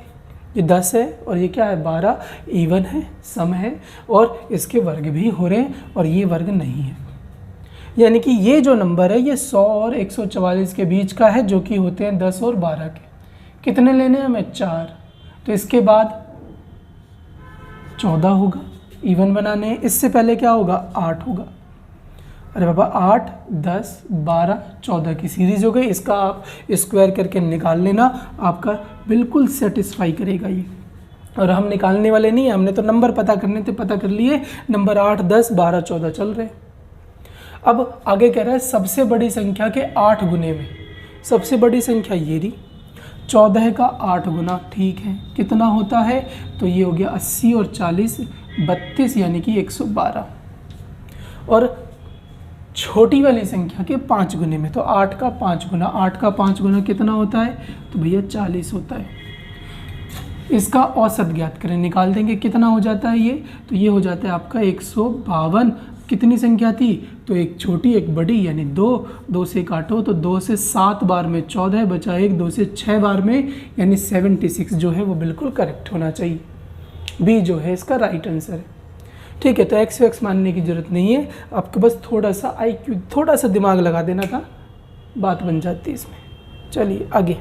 ये 10 है और ये क्या है? 12। इवन है, सम है, और इसके वर्ग भी हो रहे हैं, और ये वर्ग नहीं है। यानी कि ये जो नंबर है ये 100 और 144 के बीच का है, जो कि होते हैं 10 और 12 के। कितने लेने हैं हमें? 4। तो इसके बाद 14 होगा, इवन बनाने हैं। इससे पहले क्या होगा, 8 होगा। अरे बाबा 8, 10, 12, 14 की सीरीज हो गई। इसका आप स्क्वायर करके निकाल लेना, आपका बिल्कुल सेटिस्फाई करेगा ये। और हम निकालने वाले नहीं है, हमने तो नंबर पता करने थे, पता कर लिए। नंबर 8, 10, 12, 14 चल रहे। अब आगे कह रहा है सबसे बड़ी संख्या के 8 गुने में। सबसे बड़ी संख्या ये रही, 14 का 8 गुना, ठीक है, कितना होता है, तो ये हो गया 80 और 40, 32 यानी कि 112। और छोटी वाली संख्या के 5 गुने में, तो 8 का 5 गुना, 8 का 5 गुना कितना होता है, तो भैया 40 होता है। इसका औसत ज्ञात करें, निकाल देंगे कितना हो जाता है ये, तो ये हो जाता है आपका 152। कितनी संख्या थी, तो एक छोटी एक बड़ी, यानी 2 से काटो तो 2 से 7 बार में 14 बचा, 1 2 से 6 बार में, यानी 76 जो है वो बिल्कुल करेक्ट होना चाहिए। बी जो है इसका राइट आंसर है। ठीक है, तो एक्स वैक्स मानने की ज़रूरत नहीं है, आपको बस थोड़ा सा IQ, थोड़ा सा दिमाग लगा देना था, बात बन जाती है इसमें। चलिए आगे।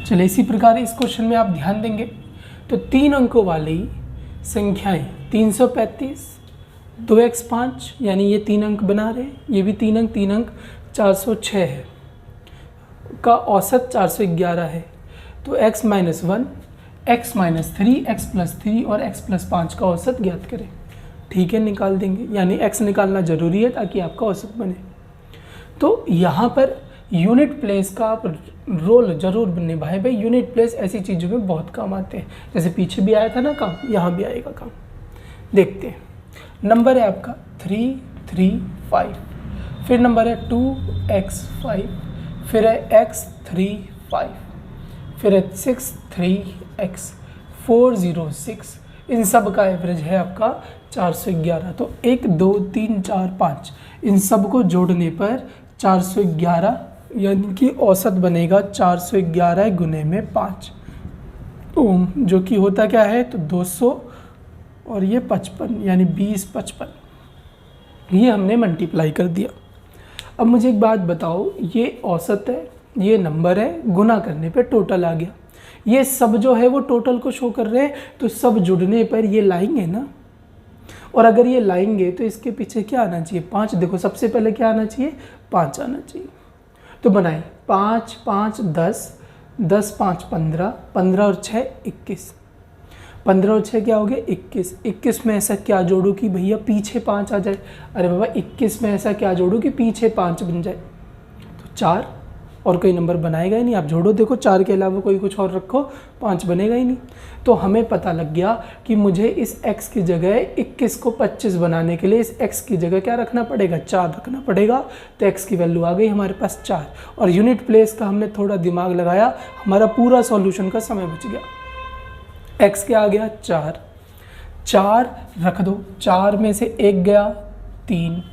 चलिए इसी प्रकार इस क्वेश्चन में आप ध्यान देंगे तो 3 अंकों वाली संख्याएं 335, 2x5 यानी ये 3 अंक बना रहे हैं, ये भी 3 अंक 406 है, का औसत 411 है। तो x - 1, x - 3, x + 3 और x + 5 का औसत ज्ञात करें। ठीक है, निकाल देंगे, यानी x निकालना जरूरी है ताकि आपका औसत बने। तो यहाँ पर यूनिट प्लेस का आप रोल जरूर निभाए भाई। यूनिट प्लेस ऐसी चीज़ों में बहुत काम आते हैं, जैसे पीछे भी आया था ना काम, यहाँ भी आएगा काम। देखते हैं, नंबर है आपका 3, 3, 5, फिर नंबर है 2x5, फिर है x3, 5, फिर है 6, 3x, 406। इन सब का एवरेज है आपका 411। तो 1, 2, 3, 4, 5 इन सब को जोड़ने पर 411 यानी कि औसत बनेगा 411 गुने में 5 ओम, जो कि होता क्या है, तो 200 और ये 55 यानी 20, 55 ये हमने मल्टीप्लाई कर दिया। अब मुझे एक बात बताओ, ये औसत है, ये नंबर है, गुना करने पे टोटल आ गया। ये सब जो है वो टोटल को शो कर रहे हैं, तो सब जुड़ने पर ये लाएंगे ना। और अगर ये लाएंगे तो इसके पीछे क्या आना चाहिए, 5। देखो सबसे पहले क्या आना चाहिए, 5 आना चाहिए। तो बनाए 5, 5, 10, 10, 5, 15, 15 और 6, 21, 15 और 6 क्या हो गया, 21। 21 में ऐसा क्या जोड़ूँ कि भैया पीछे 5 आ जाए। अरे बाबा 21 में ऐसा क्या जोड़ूँ कि पीछे 5 बन जाए, तो 4, और कोई नंबर बनाएगा ही नहीं। आप जोड़ो, देखो 4 के अलावा कोई कुछ और रखो, 5 बनेगा ही नहीं। तो हमें पता लग गया कि मुझे इस x की जगह 21 को 25 बनाने के लिए इस x की जगह क्या रखना पड़ेगा, 4 रखना पड़ेगा। तो x की वैल्यू आ गई हमारे पास 4, और यूनिट प्लेस का हमने थोड़ा दिमाग लगाया, हमारा पूरा सॉल्यूशन का समय बच गया। x क्या आ गया, 4, 4 रख दो, 4 में से 1 गया 3,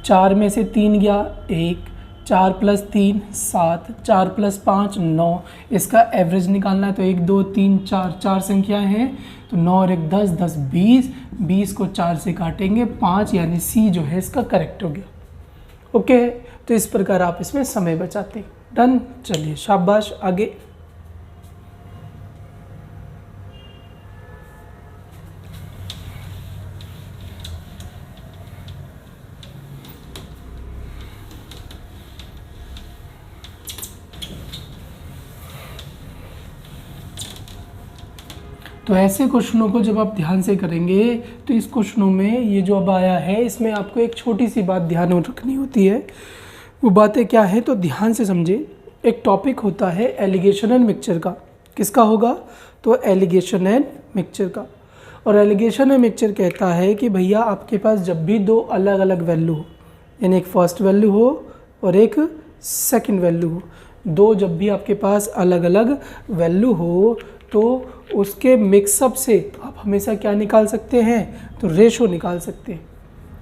4 में से 3 गया 1, 4 + 3 7, 4 + 5 9। इसका एवरेज निकालना है, तो 1, 2, 3, 4 4 संख्याएं हैं, तो 9 और 1 10, 10 20, 20 को 4 से काटेंगे 5, यानी सी जो है इसका करेक्ट हो गया। ओके, तो इस प्रकार आप इसमें समय बचाते। डन, चलिए शाबाश, आगे। तो ऐसे क्वेश्चनों को जब आप ध्यान से करेंगे तो इस क्वेश्चनों में ये जो अब आया है, इसमें आपको एक छोटी सी बात ध्यान में रखनी होती है। वो बातें क्या है, तो ध्यान से समझे। एक टॉपिक होता है एलिगेशन एंड मिक्सचर का। किसका होगा, तो एलिगेशन एंड मिक्सचर का। और एलिगेशन एंड मिक्सचर कहता है कि भैया आपके पास जब भी 2 अलग अलग वैल्यू हो, यानी एक फर्स्ट वैल्यू हो और एक सेकेंड वैल्यू हो, 2 जब भी आपके पास अलग अलग वैल्यू हो, तो उसके मिक्सअप से आप हमेशा क्या निकाल सकते हैं, तो रेशो निकाल सकते हैं।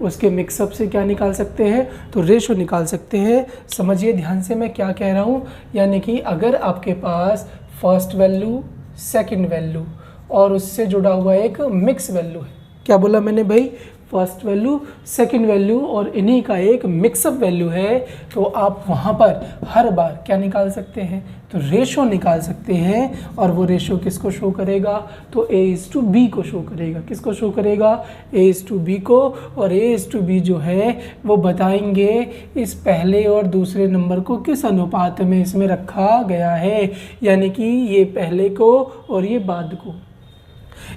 उसके मिक्सअप से क्या निकाल सकते हैं, तो रेशो निकाल सकते हैं। समझिए ध्यान से मैं क्या कह रहा हूँ, यानी कि अगर आपके पास फर्स्ट वैल्यू, सेकंड वैल्यू और उससे जुड़ा हुआ एक मिक्स वैल्यू है। क्या बोला मैंने भाई, फर्स्ट वैल्यू, सेकंड वैल्यू और इन्हीं का एक मिक्सअप वैल्यू है, तो आप वहाँ पर हर बार क्या निकाल सकते हैं, तो रेशो निकाल सकते हैं। और वो रेशो किसको शो करेगा, तो A/B को शो करेगा। किसको शो करेगा, A/B को। और A/B जो है वो बताएंगे इस पहले और दूसरे नंबर को किस अनुपात में इसमें रखा गया है, यानी कि ये पहले को और ये बाद को।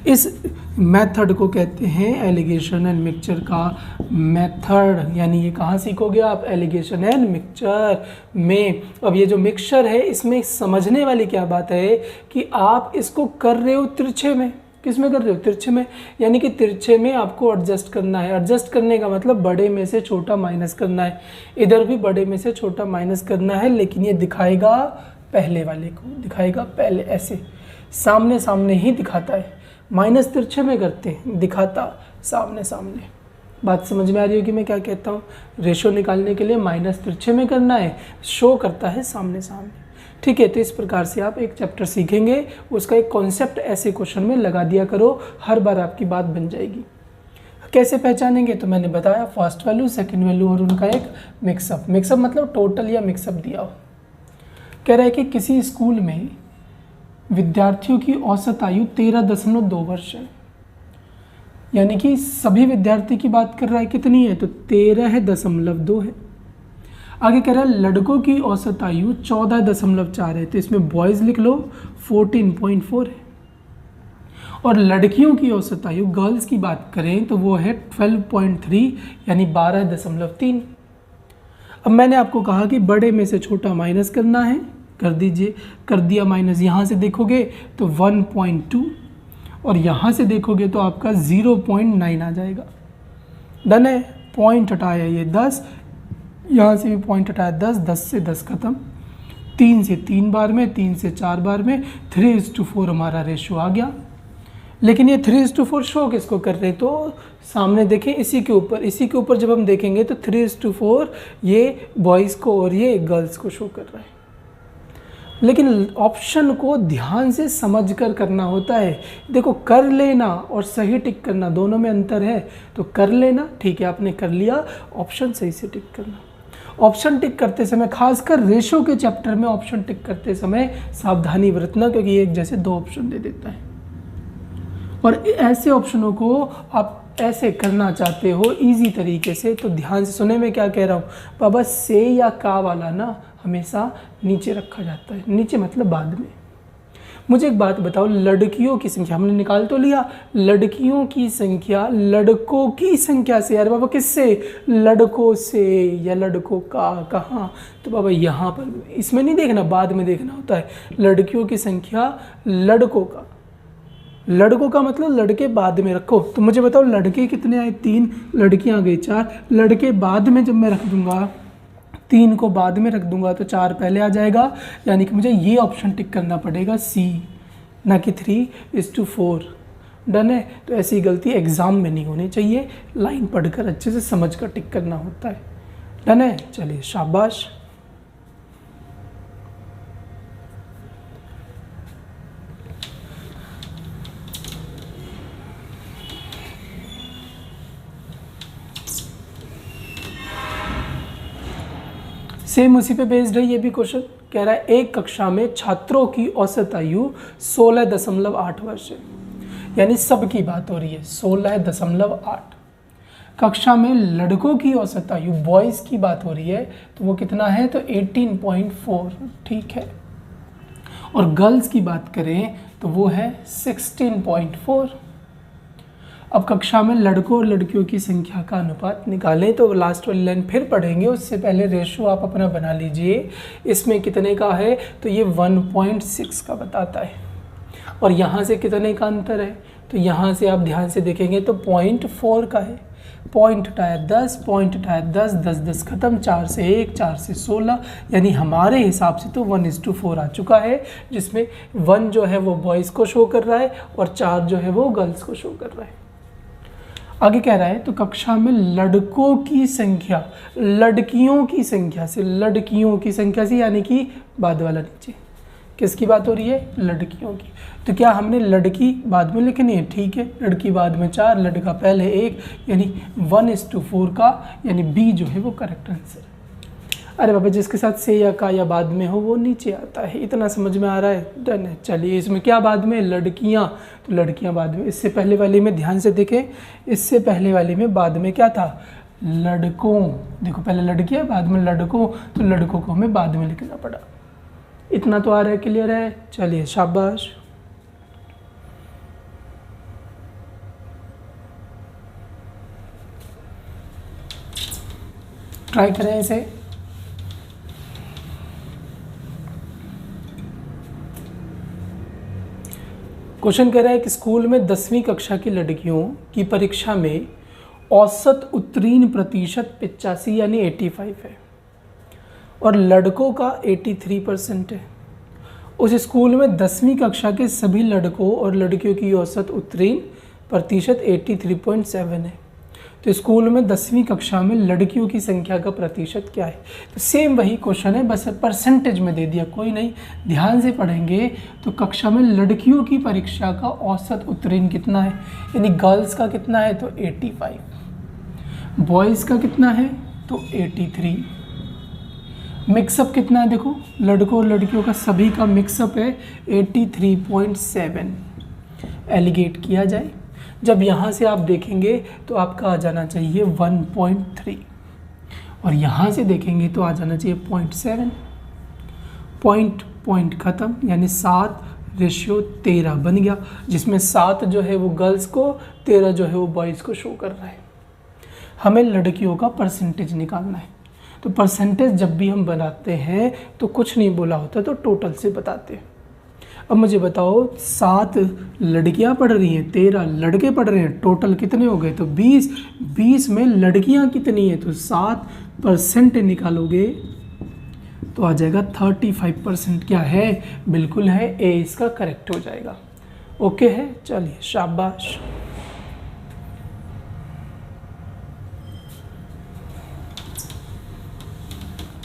इस मेथड को कहते हैं एलिगेशन एंड मिक्सचर का मेथड, यानी ये कहाँ सीखोगे आप, एलिगेशन एंड मिक्सचर में। अब ये जो मिक्सचर है इसमें समझने वाली क्या बात है कि आप इसको कर रहे हो तिरछे में। किस में कर रहे हो, तिरछे में, यानी कि तिरछे में आपको एडजस्ट करना है। एडजस्ट करने का मतलब बड़े में से छोटा माइनस करना है, इधर भी बड़े में से छोटा माइनस करना है, लेकिन ये दिखाएगा पहले वाले को, दिखाएगा पहले, ऐसे सामने सामने ही दिखाता है। माइनस तिरछे में करते हैं, दिखाता सामने सामने। बात समझ में आ रही हो कि मैं क्या कहता हूँ, रेशो निकालने के लिए माइनस तिरछे में करना है, शो करता है सामने सामने। ठीक है, तो इस प्रकार से आप एक चैप्टर सीखेंगे, उसका एक कॉन्सेप्ट ऐसे क्वेश्चन में लगा दिया करो, हर बार आपकी बात बन जाएगी। कैसे पहचानेंगे, तो मैंने बताया फर्स्ट वैल्यू, सेकंड वैल्यू और उनका एक मिक्सअप। मिक्सअप मतलब टोटल या मिक्सअप दिया हो। कह रहा है कि किसी स्कूल में विद्यार्थियों की औसत आयु 13.2 वर्ष है, यानी कि सभी विद्यार्थी की बात कर रहा है, कितनी है, तो 13.2 है। आगे कह रहा है लड़कों की औसत आयु 14.4 है, तो इसमें बॉयज़ लिख लो 14.4 है। और लड़कियों की औसत आयु, गर्ल्स की बात करें तो वो है 12.3 यानी 12.3। अब मैंने आपको कहा कि बड़े में से छोटा माइनस करना है, कर दीजिए, कर दिया माइनस। यहाँ से देखोगे तो 1.2 और यहाँ से देखोगे तो आपका 0.9 आ जाएगा। डन है, पॉइंट हटाया ये 10, यहाँ से भी पॉइंट हटाया 10, 10 से 10 खत्म, 3 से 3 बार में, 3 से 4 बार में, 3:4 हमारा रेशो आ गया। लेकिन ये 3:4 शो किसको कर रहे, तो सामने देखें इसी के ऊपर, इसी के ऊपर जब हम देखेंगे तो 3:4 ये बॉयज़ को और ये गर्ल्स को शो कर रहा है। लेकिन ऑप्शन को ध्यान से समझकर करना होता है। देखो, कर लेना और सही टिक करना दोनों में अंतर है। तो कर लेना, ठीक है, आपने कर लिया, ऑप्शन सही से टिक करना। ऑप्शन टिक करते समय, खासकर रेशो के चैप्टर में ऑप्शन टिक करते समय सावधानी बरतना, क्योंकि एक जैसे 2 ऑप्शन दे देता है। और ऐसे ऑप्शनों को आप ऐसे करना चाहते हो इजी तरीके से, तो ध्यान से सुने मैं क्या कह रहा हूँ। बाबा से या का वाला ना हमेशा नीचे रखा जाता है, नीचे मतलब बाद में। मुझे एक बात बताओ, लड़कियों की संख्या हमने निकाल तो लिया, लड़कियों की संख्या लड़कों की संख्या से, यार बाबा किससे, लड़कों से, या लड़कों का, कहाँ, तो बाबा यहाँ पर, इसमें नहीं देखना, बाद में देखना होता है। लड़कियों की संख्या लड़कों का, लड़कों का मतलब लड़के बाद में रखो। तो मुझे बताओ लड़के कितने आए, 3, लड़कियां आ गई 4, लड़के बाद में जब मैं रख दूंगा, 3 को बाद में रख दूंगा तो 4 पहले आ जाएगा, यानी कि मुझे ये ऑप्शन टिक करना पड़ेगा सी, ना कि 3:4। डन है, तो ऐसी गलती एग्जाम में नहीं होनी चाहिए, लाइन पढ़कर अच्छे से समझ कर टिक करना होता है। डन है, चलिए शाबाश। सेम उसी पे बेस्ड है ये भी क्वेश्चन। कह रहा है एक कक्षा में छात्रों की औसत आयु 16.8 वर्ष है, यानी सबकी बात हो रही है, 16.8। कक्षा में लड़कों की औसत आयु, बॉयज़ की बात हो रही है, तो वो कितना है, तो 18.4, ठीक है। और गर्ल्स की बात करें तो वो है 16.4। अब कक्षा में लड़कों और लड़कियों की संख्या का अनुपात निकालें, तो लास्ट वाली लाइन फिर पढ़ेंगे, उससे पहले रेशो आप अपना बना लीजिए। इसमें कितने का है, तो ये 1.6 का बताता है। और यहाँ से कितने का अंतर है, तो यहाँ से आप ध्यान से देखेंगे तो 0.4 का है। पॉइंट हटाया 10, पॉइंट हटाया 10, 10 10 खत्म, 4 से 1, 4 से 16, यानी हमारे हिसाब से तो 1:4 आ चुका है, जिसमें 1 जो है वो बॉयज़ को शो कर रहा है और 4 जो है वो गर्ल्स को शो कर रहा है। आगे कह रहा है तो कक्षा में लड़कों की संख्या लड़कियों की संख्या से, लड़कियों की संख्या से, यानी कि बाद वाला नीचे किसकी बात हो रही है? लड़कियों की। तो क्या हमने लड़की बाद में लिखनी है? ठीक है, लड़की बाद में 4, लड़का पहले 1, यानी 1:4 का, यानी बी जो है वो करेक्ट आंसर। अरे बाबा, जिसके साथ से या का या बाद में हो वो नीचे आता है, इतना समझ में आ रहा है? डन है। चलिए, इसमें क्या बाद में? लड़कियां, तो लड़कियां बाद में। इससे पहले वाली में ध्यान से देखें, इससे पहले वाली में बाद में क्या था? लड़कों। देखो, पहले लड़कियां बाद में लड़कों, तो लड़कों को हमें बाद में लिखना पड़ा। इतना तो आ रहा है, क्लियर है? चलिए, शाबाश। ट्राई करें इसे। क्वेश्चन कह रहा है कि स्कूल में 10वीं कक्षा की लड़कियों की परीक्षा में औसत उत्तीर्ण प्रतिशत 85 यानी 85 है और लड़कों का 83% है। उस स्कूल में 10वीं कक्षा के सभी लड़कों और लड़कियों की औसत उत्तीर्ण प्रतिशत 83.7 है। तो स्कूल में 10वीं कक्षा में लड़कियों की संख्या का प्रतिशत क्या है? तो सेम वही क्वेश्चन है, बस परसेंटेज में दे दिया। कोई नहीं, ध्यान से पढ़ेंगे तो कक्षा में लड़कियों की परीक्षा का औसत उत्तीर्ण कितना है, यानी गर्ल्स का कितना है? तो 85। बॉयज़ का कितना है? तो 83। मिक्सअप कितना है? देखो, लड़कों और लड़कियों का सभी का मिक्सअप है 83.7। एलिगेट किया जाए, जब यहाँ से आप देखेंगे तो आपका आ जाना चाहिए 1.3 और यहाँ से देखेंगे तो आ जाना चाहिए 0.7। पॉइंट ख़त्म, यानी 7:13 बन गया, जिसमें 7 जो है वो गर्ल्स को, 13 जो है वो बॉयज़ को शो कर रहा है। हमें लड़कियों का परसेंटेज निकालना है। तो परसेंटेज जब भी हम बनाते हैं तो कुछ नहीं बोला होता, तो टोटल से बताते हैं। अब मुझे बताओ, 7 लड़कियां पढ़ रही हैं, 13 लड़के पढ़ रहे हैं, टोटल कितने हो गए? तो 20। 20 में लड़कियां कितनी हैं? तो 7% निकालोगे तो आ जाएगा 35%। क्या है? बिल्कुल है, ए इसका करेक्ट हो जाएगा। ओके है, चलिए शाबाश।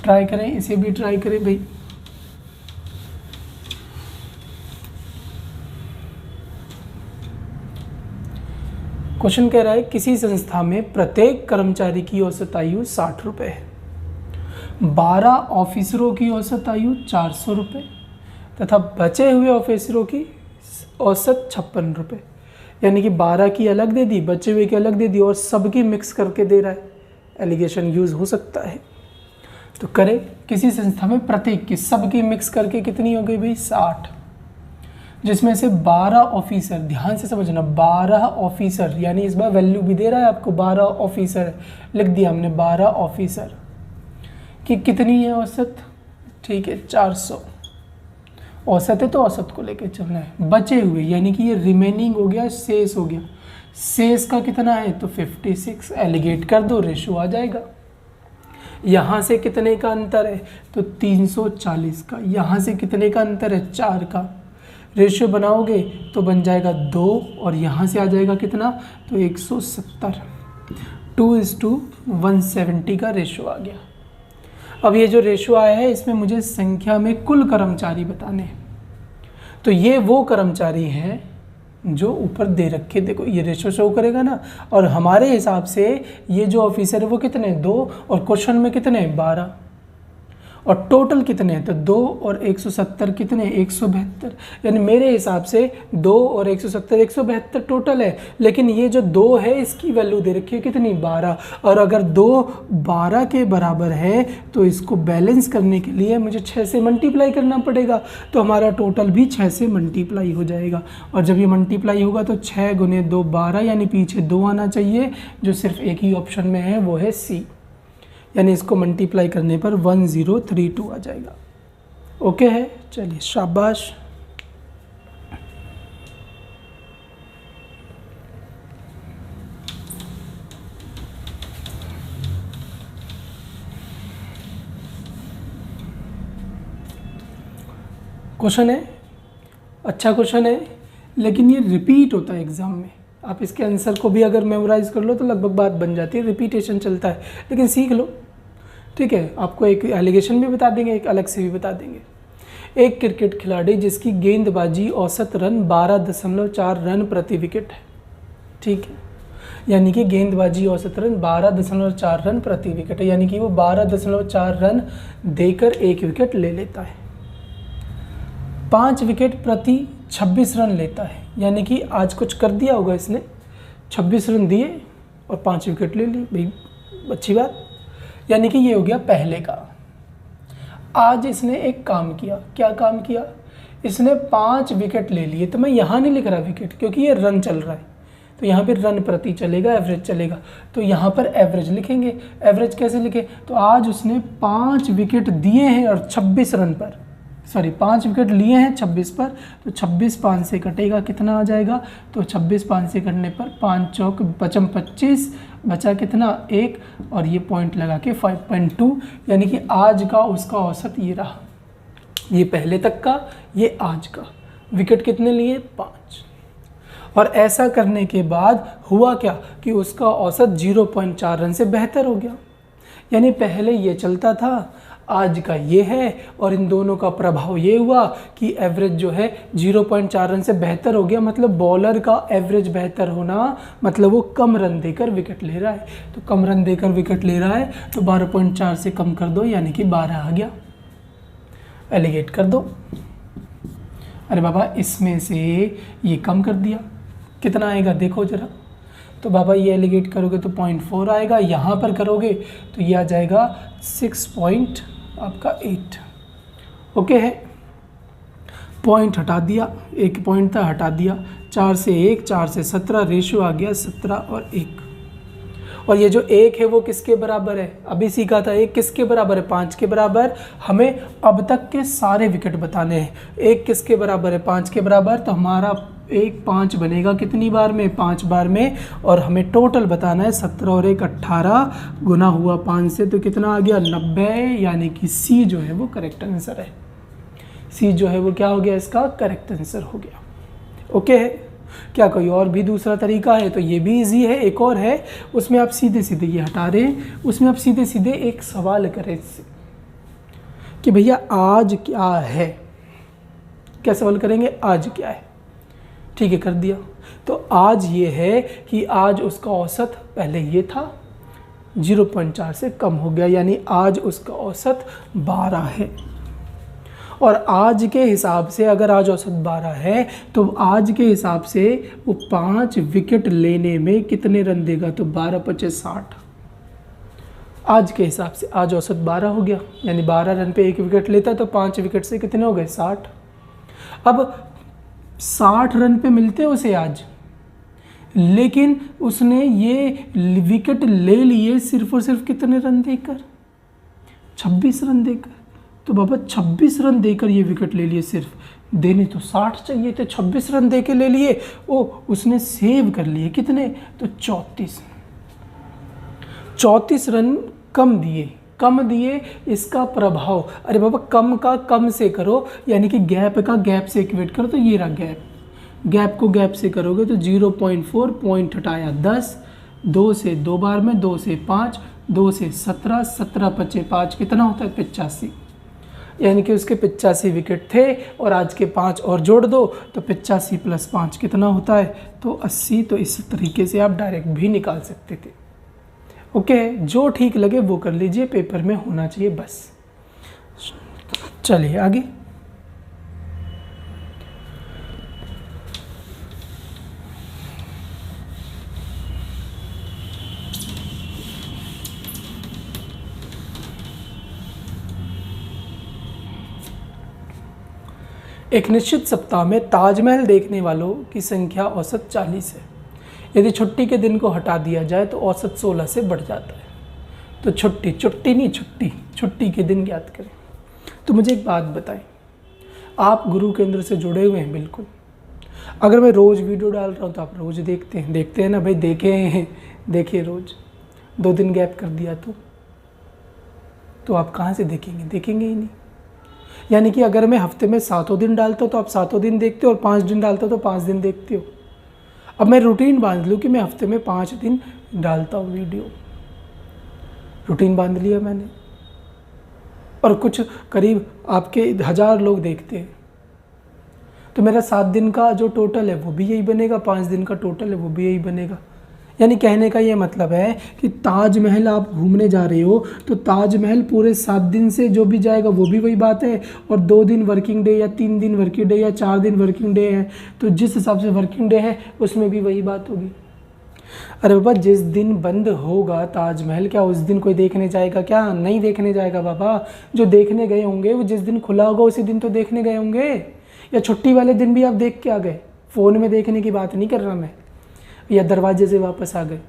ट्राई करें, इसे भी ट्राई करें भाई। क्वेश्चन कह रहा है किसी संस्था में प्रत्येक कर्मचारी की औसत आयु 60 रुपये है, 12 ऑफिसरों की औसत आयु 400 रुपये तथा बचे हुए ऑफिसरों की औसत 56 रुपये। यानी कि 12 की अलग दे दी, बचे हुए की अलग दे दी और सबकी मिक्स करके दे रहा है। एलिगेशन यूज़ हो सकता है, तो करें। किसी संस्था में प्रत्येक की, सबकी मिक्स करके कितनी हो गई भाई? 60, जिसमें से 12 ऑफिसर, ध्यान से समझना, 12 ऑफिसर, यानी इस बार वैल्यू भी दे रहा है आपको, 12 ऑफिसर लिख दिया हमने। 12 ऑफिसर की कितनी है औसत? ठीक है, 400 औसत है, तो औसत को लेके चलना है। बचे हुए यानी कि ये रिमेनिंग हो गया, शेष हो गया। शेष का कितना है? तो 56। एलिगेट कर दो, रेशो आ जाएगा। यहाँ से कितने का अंतर है? तो 340 का। यहाँ से कितने का अंतर है? 4 का। रेशियो बनाओगे तो बन जाएगा 2 और यहाँ से आ जाएगा कितना? तो 170। 2:170 का रेशियो आ गया। अब ये जो रेशियो आया है, इसमें मुझे संख्या में कुल कर्मचारी बताने हैं। तो ये वो कर्मचारी हैं जो ऊपर दे रखे, देखो ये रेशियो शो करेगा ना, और हमारे हिसाब से ये जो ऑफिसर है वो कितने? 2 और क्वेश्चन में कितने? 12 और टोटल कितने हैं? तो 2 और 170 कितने? 172। यानी मेरे हिसाब से 2 और 170 172 टोटल है, लेकिन ये जो 2 है इसकी वैल्यू दे रखी है कितनी? 12। और अगर 2 12 के बराबर है तो इसको बैलेंस करने के लिए मुझे 6 से मल्टीप्लाई करना पड़ेगा, तो हमारा टोटल भी 6 से मल्टीप्लाई हो जाएगा। और जब ये मल्टीप्लाई होगा तो 6 गुने 2 12, यानी पीछे 2 आना चाहिए, जो सिर्फ एक ही ऑप्शन में है, वो है सी। यानी इसको मल्टीप्लाई करने पर 1032 आ जाएगा। ओके है, चलिए शाबाश। क्वेश्चन है, अच्छा क्वेश्चन है, लेकिन ये रिपीट होता है एग्जाम में। आप इसके आंसर को भी अगर मेमोराइज कर लो तो लगभग बात बन जाती है। रिपीटेशन चलता है, लेकिन सीख लो, ठीक है। आपको एक एलिगेशन भी बता देंगे, एक अलग से भी बता देंगे। एक क्रिकेट खिलाड़ी जिसकी गेंदबाजी औसत रन 12.4 रन प्रति विकेट है, ठीक है, यानी कि गेंदबाजी औसत रन 12.4 रन प्रति विकेट है, यानी कि वो 12.4 रन देकर एक विकेट ले लेता है। 5 विकेट प्रति 26 रन लेता है, यानी कि आज कुछ कर दिया होगा इसने, 26 रन दिए और 5 विकेट ले ली, भाई अच्छी बात, यानी कि ये हो गया पहले का। आज इसने एक काम किया, क्या काम किया, इसने 5 विकेट ले लिए, तो मैं यहाँ नहीं लिख रहा विकेट क्योंकि ये रन चल रहा है, तो यहाँ पे रन प्रति चलेगा, एवरेज चलेगा, तो यहाँ पर एवरेज लिखेंगे। एवरेज कैसे लिखे, तो आज उसने 5 विकेट दिए हैं और 26 रन पर, सॉरी 5 विकेट लिए हैं 26 पर, तो 26 5 से कटेगा, कितना आ जाएगा, तो 26 5 से कटने पर 5 चौक 25, बचा कितना 1, और ये पॉइंट लगा के 5.2, यानी कि आज का उसका औसत ये रहा, ये पहले तक का, ये आज का। विकेट कितने लिए, 5। और ऐसा करने के बाद हुआ क्या कि उसका औसत 0.4 रन से बेहतर हो गया, यानी पहले ये चलता था, आज का ये है, और इन दोनों का प्रभाव ये हुआ कि एवरेज जो है 0.4 रन से बेहतर हो गया। मतलब बॉलर का एवरेज बेहतर होना मतलब वो कम रन देकर विकेट ले रहा है, तो कम रन देकर विकेट ले रहा है, तो 12.4 से कम कर दो, यानी कि 12 आ गया। एलिगेट कर दो, अरे बाबा इसमें से ये कम कर दिया, कितना आएगा देखो जरा, तो बाबा ये एलिगेट करोगे तो 0.4 आएगा, यहाँ पर करोगे तो ये आ जाएगा 6.8। ओके है, पॉइंट हटा दिया, एक पॉइंट था हटा दिया, 4 से 1, 4 से 17, रेशियो आ गया 17 और 1। और ये जो 1 है वो किसके बराबर है, अभी सीखा था, 1 किसके बराबर है, 5 के बराबर। हमें अब तक के सारे विकेट बताने हैं, 1 किसके बराबर है, 5 के बराबर, तो हमारा 1 5 बनेगा कितनी बार में, 5 बार में, और हमें टोटल बताना है 17 और 1 18 गुना हुआ 5 से, तो कितना आ गया 90, यानी कि सी जो है वो करेक्ट आंसर है। सी जो है वो क्या हो गया, इसका करेक्ट आंसर हो गया। ओके है, क्या कोई और भी दूसरा तरीका है, तो ये भी इजी है, एक और है, उसमें आप सीधे सीधे ये हटा रहे हैं, उसमें आप सीधे सीधे एक सवाल करें इससे कि भैया आज क्या है, क्या सवाल करेंगे, आज क्या है, ठीक है कर दिया। तो आज ये है कि आज उसका औसत पहले ये था 0.4 से कम हो गया, यानी आज उसका औसत 12 है। और आज के हिसाब से अगर आज औसत 12 है तो आज के हिसाब से वो 5 विकेट लेने में कितने रन देगा, तो 12 5 60। आज के हिसाब से आज औसत 12 हो गया, यानी 12 रन पे एक विकेट लेता, तो 5 विकेट से कितने हो गए 60। अब 60 रन पे मिलते उसे आज, लेकिन उसने ये विकेट ले लिए सिर्फ और सिर्फ कितने रन देकर, 26 रन देकर। तो बाबा 26 रन देकर ये विकेट ले लिए, सिर्फ देने तो 60 चाहिए थे, 26 रन देके ले लिए, ओ उसने सेव कर लिए कितने, तो 34 रन कम दिए। इसका प्रभाव, अरे बाबा कम का कम से करो, यानी कि गैप का गैप से इक्वेट करो, तो ये रहा गैप को गैप से करोगे तो 0.4, पॉइंट हटाया 10, 2 से 2 बार में, 2 से 5, 2 से 17, 17 5 5 कितना होता है 85, यानी कि उसके 85 विकेट थे, और आज के 5 और जोड़ दो तो 85 + 5 कितना होता है, तो 80। तो इस तरीके से आप डायरेक्ट भी निकाल सकते थे। ओके, जो ठीक लगे वो कर लीजिए, पेपर में होना चाहिए बस। चलिए आगे। एक निश्चित सप्ताह में ताजमहल देखने वालों की संख्या औसत 40 है। यदि छुट्टी के दिन को हटा दिया जाए तो औसत 16 से बढ़ जाता है। तो छुट्टी के दिन ज्ञात करें। तो मुझे एक बात बताएं, आप गुरु केंद्र से जुड़े हुए हैं बिल्कुल। अगर मैं रोज़ वीडियो डाल रहा हूँ तो आप रोज़ देखते हैं ना भाई, देखिए रोज़। 2 दिन गैप कर दिया तो आप कहाँ से देखेंगे ही नहीं। यानी कि अगर मैं हफ्ते में 7 दिन डालता हूँ तो आप 7 दिन देखते हो, और 5 दिन डालता हूँ तो 5 दिन देखते हो। अब मैं रूटीन बांध लूँ कि मैं हफ्ते में 5 दिन डालता हूँ वीडियो, रूटीन बांध लिया मैंने, और कुछ करीब आपके 1000 लोग देखते हैं, तो मेरा 7 दिन का जो टोटल है वो भी यही बनेगा, 5 दिन का टोटल है वो भी यही बनेगा। यानी कहने का ये मतलब है कि ताजमहल आप घूमने जा रहे हो तो ताजमहल पूरे 7 दिन से जो भी जाएगा वो भी वही बात है, और 2 दिन वर्किंग डे या 3 दिन वर्किंग डे या 4 दिन वर्किंग डे है तो जिस हिसाब से वर्किंग डे है उसमें भी वही बात होगी। अरे बाबा, जिस दिन बंद होगा ताजमहल, क्या उस दिन कोई देखने जाएगा? क्या नहीं देखने जाएगा बाबा। जो देखने गए होंगे वो जिस दिन खुला होगा उसी दिन तो देखने गए होंगे, या छुट्टी वाले दिन भी आप देख के आ गए। फ़ोन में देखने की बात नहीं कर रहा मैं, या दरवाजे से वापस आ गए।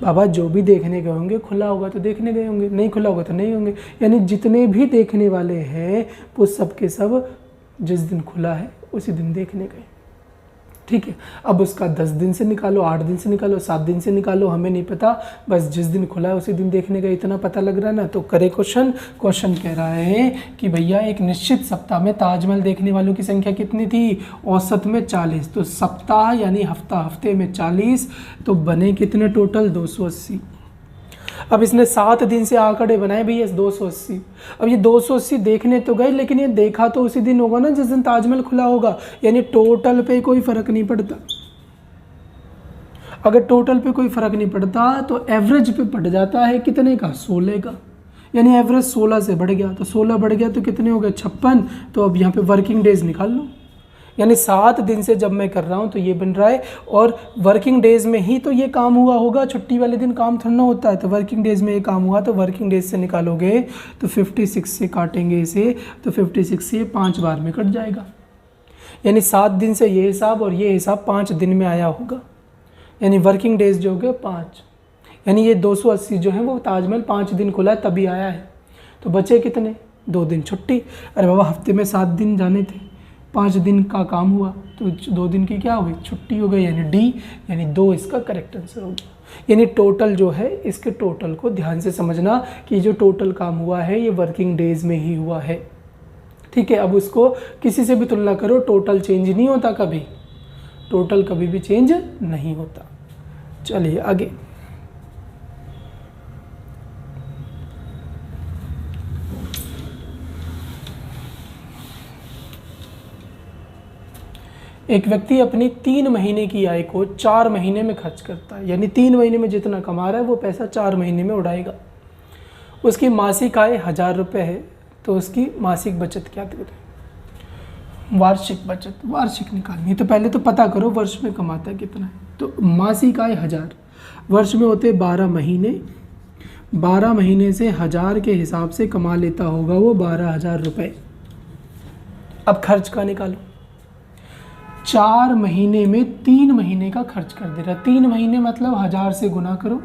बाबा जो भी देखने गए होंगे, खुला होगा तो देखने गए होंगे, नहीं खुला होगा तो नहीं होंगे। यानी जितने भी देखने वाले हैं वो सब के सब जिस दिन खुला है उसी दिन देखने गए। ठीक है, अब उसका 10 दिन से निकालो, 8 दिन से निकालो, 7 दिन से निकालो, हमें नहीं पता, बस जिस दिन खुला है उसी दिन देखने गए, इतना पता लग रहा है ना। तो करे क्वेश्चन कह रहा है कि भैया एक निश्चित सप्ताह में ताजमहल देखने वालों की संख्या कितनी थी? औसत में 40। तो सप्ताह यानी हफ्ता, हफ्ते में 40, तो बने कितने टोटल? 280। अब इसने 7 दिन से आंकड़े बनाए भैया 280। अब ये 280 देखने तो गए, लेकिन ये देखा तो उसी दिन होगा ना जिस दिन ताजमहल खुला होगा, यानी टोटल पे कोई फर्क नहीं पड़ता। अगर टोटल पे कोई फर्क नहीं पड़ता तो एवरेज पे पड़ जाता है कितने का? 16 का। यानी एवरेज 16 से बढ़ गया, तो 16 बढ़ गया तो कितने हो गए? 56। तो अब यहाँ पे वर्किंग डेज निकाल लो, यानी 7 दिन से जब मैं कर रहा हूँ तो ये बन रहा है, और वर्किंग डेज में ही तो ये काम हुआ होगा, छुट्टी वाले दिन काम थोड़ा होता है। तो वर्किंग डेज में ये काम हुआ, तो वर्किंग डेज से निकालोगे तो 56 से काटेंगे इसे, तो 56 से 5 बार में कट जाएगा। यानी 7 दिन से ये हिसाब और ये हिसाब 5 दिन में आया होगा, यानी वर्किंग डेज जो हो गए 5। यानी ये 280 जो है वो ताजमहल 5 दिन खुला है तभी आया है। तो बचे कितने? 2 दिन छुट्टी। अरे बाबा, हफ्ते में 7 दिन जाने थे, 5 दिन का काम हुआ तो 2 दिन की क्या हो गई? छुट्टी हो गई, यानी डी, यानी 2 इसका करेक्ट आंसर हो गया। यानी टोटल जो है, इसके टोटल को ध्यान से समझना कि जो टोटल काम हुआ है ये वर्किंग डेज में ही हुआ है। ठीक है, अब उसको किसी से भी तुलना करो, टोटल चेंज नहीं होता कभी, टोटल कभी भी चेंज नहीं होता। चलिए आगे। एक व्यक्ति अपनी 3 महीने की आय को 4 महीने में खर्च करता है, यानी 3 महीने में जितना कमा रहा है वो पैसा 4 महीने में उड़ाएगा। उसकी मासिक आय 1000 रुपये है, तो उसकी मासिक बचत क्या करें? वार्षिक बचत, वार्षिक निकालनी है। तो पहले तो पता करो वर्ष में कमाता है कितना है। तो मासिक आय 1000, वर्ष में होते 12 महीने, 12 महीने से 1000 के हिसाब से कमा लेता होगा वो 12,000 रुपये। अब खर्च का निकालो, 4 महीने में 3 महीने का खर्च कर दे रहा है। 3 महीने मतलब 1000 से गुना करो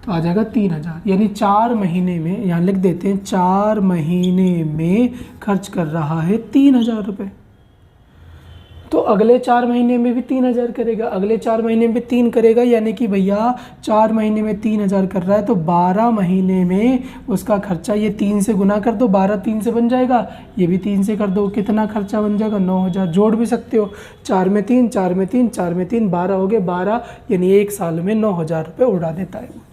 तो आ जाएगा 3000, यानी 4 महीने में, यहाँ लिख देते हैं 4 महीने में खर्च कर रहा है 3000 रुपये। तो अगले 4 महीने में भी 3000 करेगा, अगले 4 महीने में भी 3 करेगा, यानी कि भैया 4 महीने में 3000 कर रहा है, तो 12 महीने में उसका खर्चा, ये 3 से गुना कर दो, 12 3 से बन जाएगा, ये भी 3 से कर दो, कितना खर्चा बन जाएगा? 9000। जोड़ भी सकते हो, 4 में 3, 4 में 3, 4 में 3, 12 हो गए, 12, यानी 1 साल में 9000 रुपये उड़ा देता है।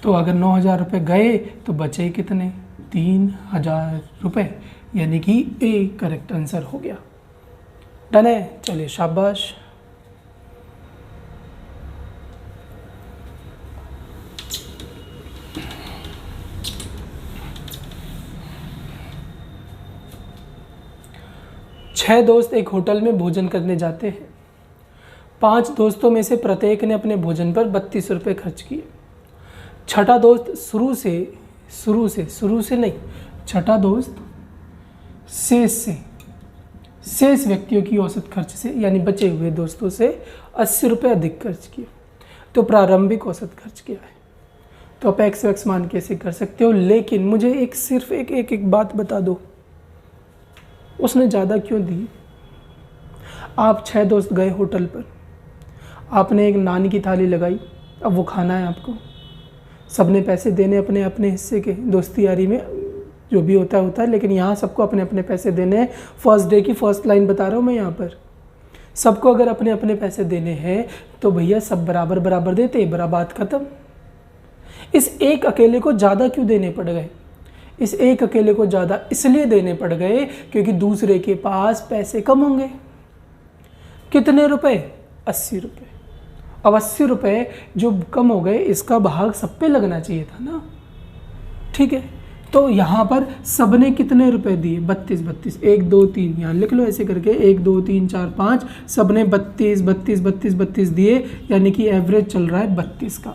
तो अगर 9000 रुपये गए तो बचे कितने? 3000 रुपये, यानी कि ए करेक्ट आंसर हो गया। डन है, चलिए शाबाश। छह दोस्त एक होटल में भोजन करने जाते हैं। 5 दोस्तों में से प्रत्येक ने अपने भोजन पर 32 रुपये खर्च किए। छठा दोस्त शुरू से नहीं, छठा दोस्त शेष व्यक्तियों की औसत खर्च से, यानी बचे हुए दोस्तों से 80 रुपये अधिक खर्च किए, तो प्रारंभिक औसत खर्च किया है। तो आप एक्स वैक्स मान के ऐसे कर सकते हो, लेकिन मुझे सिर्फ एक बात बता दो, उसने ज़्यादा क्यों दी? आप 6 दोस्त गए होटल पर, आपने एक नान की थाली लगाई, अब वो खाना है आपको, सबने पैसे देने अपने अपने हिस्से के, दोस्ती यारी में जो भी होता है, लेकिन यहाँ सबको अपने अपने पैसे देने हैं। फर्स्ट डे की फर्स्ट लाइन बता रहा हूँ मैं यहाँ पर, सबको अगर अपने अपने पैसे देने हैं तो भैया सब बराबर बराबर देते, बराबर बात खत्म। इस एक अकेले को ज़्यादा क्यों देने पड़ गए? इस एक अकेले को ज़्यादा इसलिए देने पड़ गए क्योंकि दूसरे के पास पैसे कम होंगे। कितने रुपए? 80 रुपये। अब 80 रुपये जो कम हो गए, इसका भाग सब पे लगना चाहिए था ना, ठीक है। तो यहाँ पर सबने कितने रुपए दिए? 32 32, 1 2 3, यहाँ लिख लो ऐसे करके, 1 2 3 4 5, सबने 32 32 32 32 दिए, यानी कि एवरेज चल रहा है 32 का।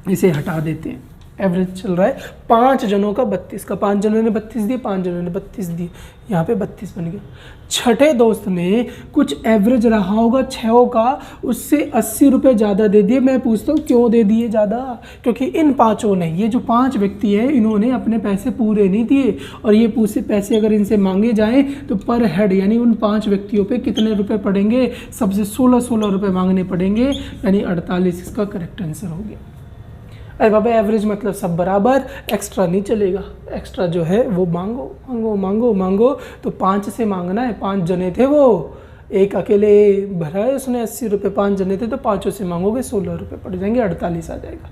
इसे हटा देते हैं, एवरेज चल रहा है 5 जनों का 32 का। 5 जनों ने 32 दिए, 5 जनों ने 32 दिए, यहाँ पे 32 बन गया। छठे दोस्त ने कुछ एवरेज रहा होगा 6 का, उससे 80 रुपये ज़्यादा दे दिए। मैं पूछता हूँ क्यों दे दिए ज़्यादा? क्योंकि इन पाँचों ने, ये जो 5 व्यक्ति है, इन्होंने अपने पैसे पूरे नहीं दिए, और ये पूरे पैसे अगर इनसे मांगे जाएँ तो पर हेड यानी उन 5 व्यक्तियों पे कितने रुपए पड़ेंगे? सबसे 16 रुपये मांगने पड़ेंगे, यानी 48 इसका करेक्ट आंसर हो गया। अरे बाबा एवरेज मतलब सब बराबर, एक्स्ट्रा नहीं चलेगा। एक्स्ट्रा जो है वो मांगो मांगो मांगो मांगो। तो 5 से मांगना है, 5 जने थे वो, एक अकेले भरा है उसने 80 रुपये, 5 जने थे तो 5 से मांगोगे 16 रुपये पड़ जाएंगे, 48 आ जाएगा।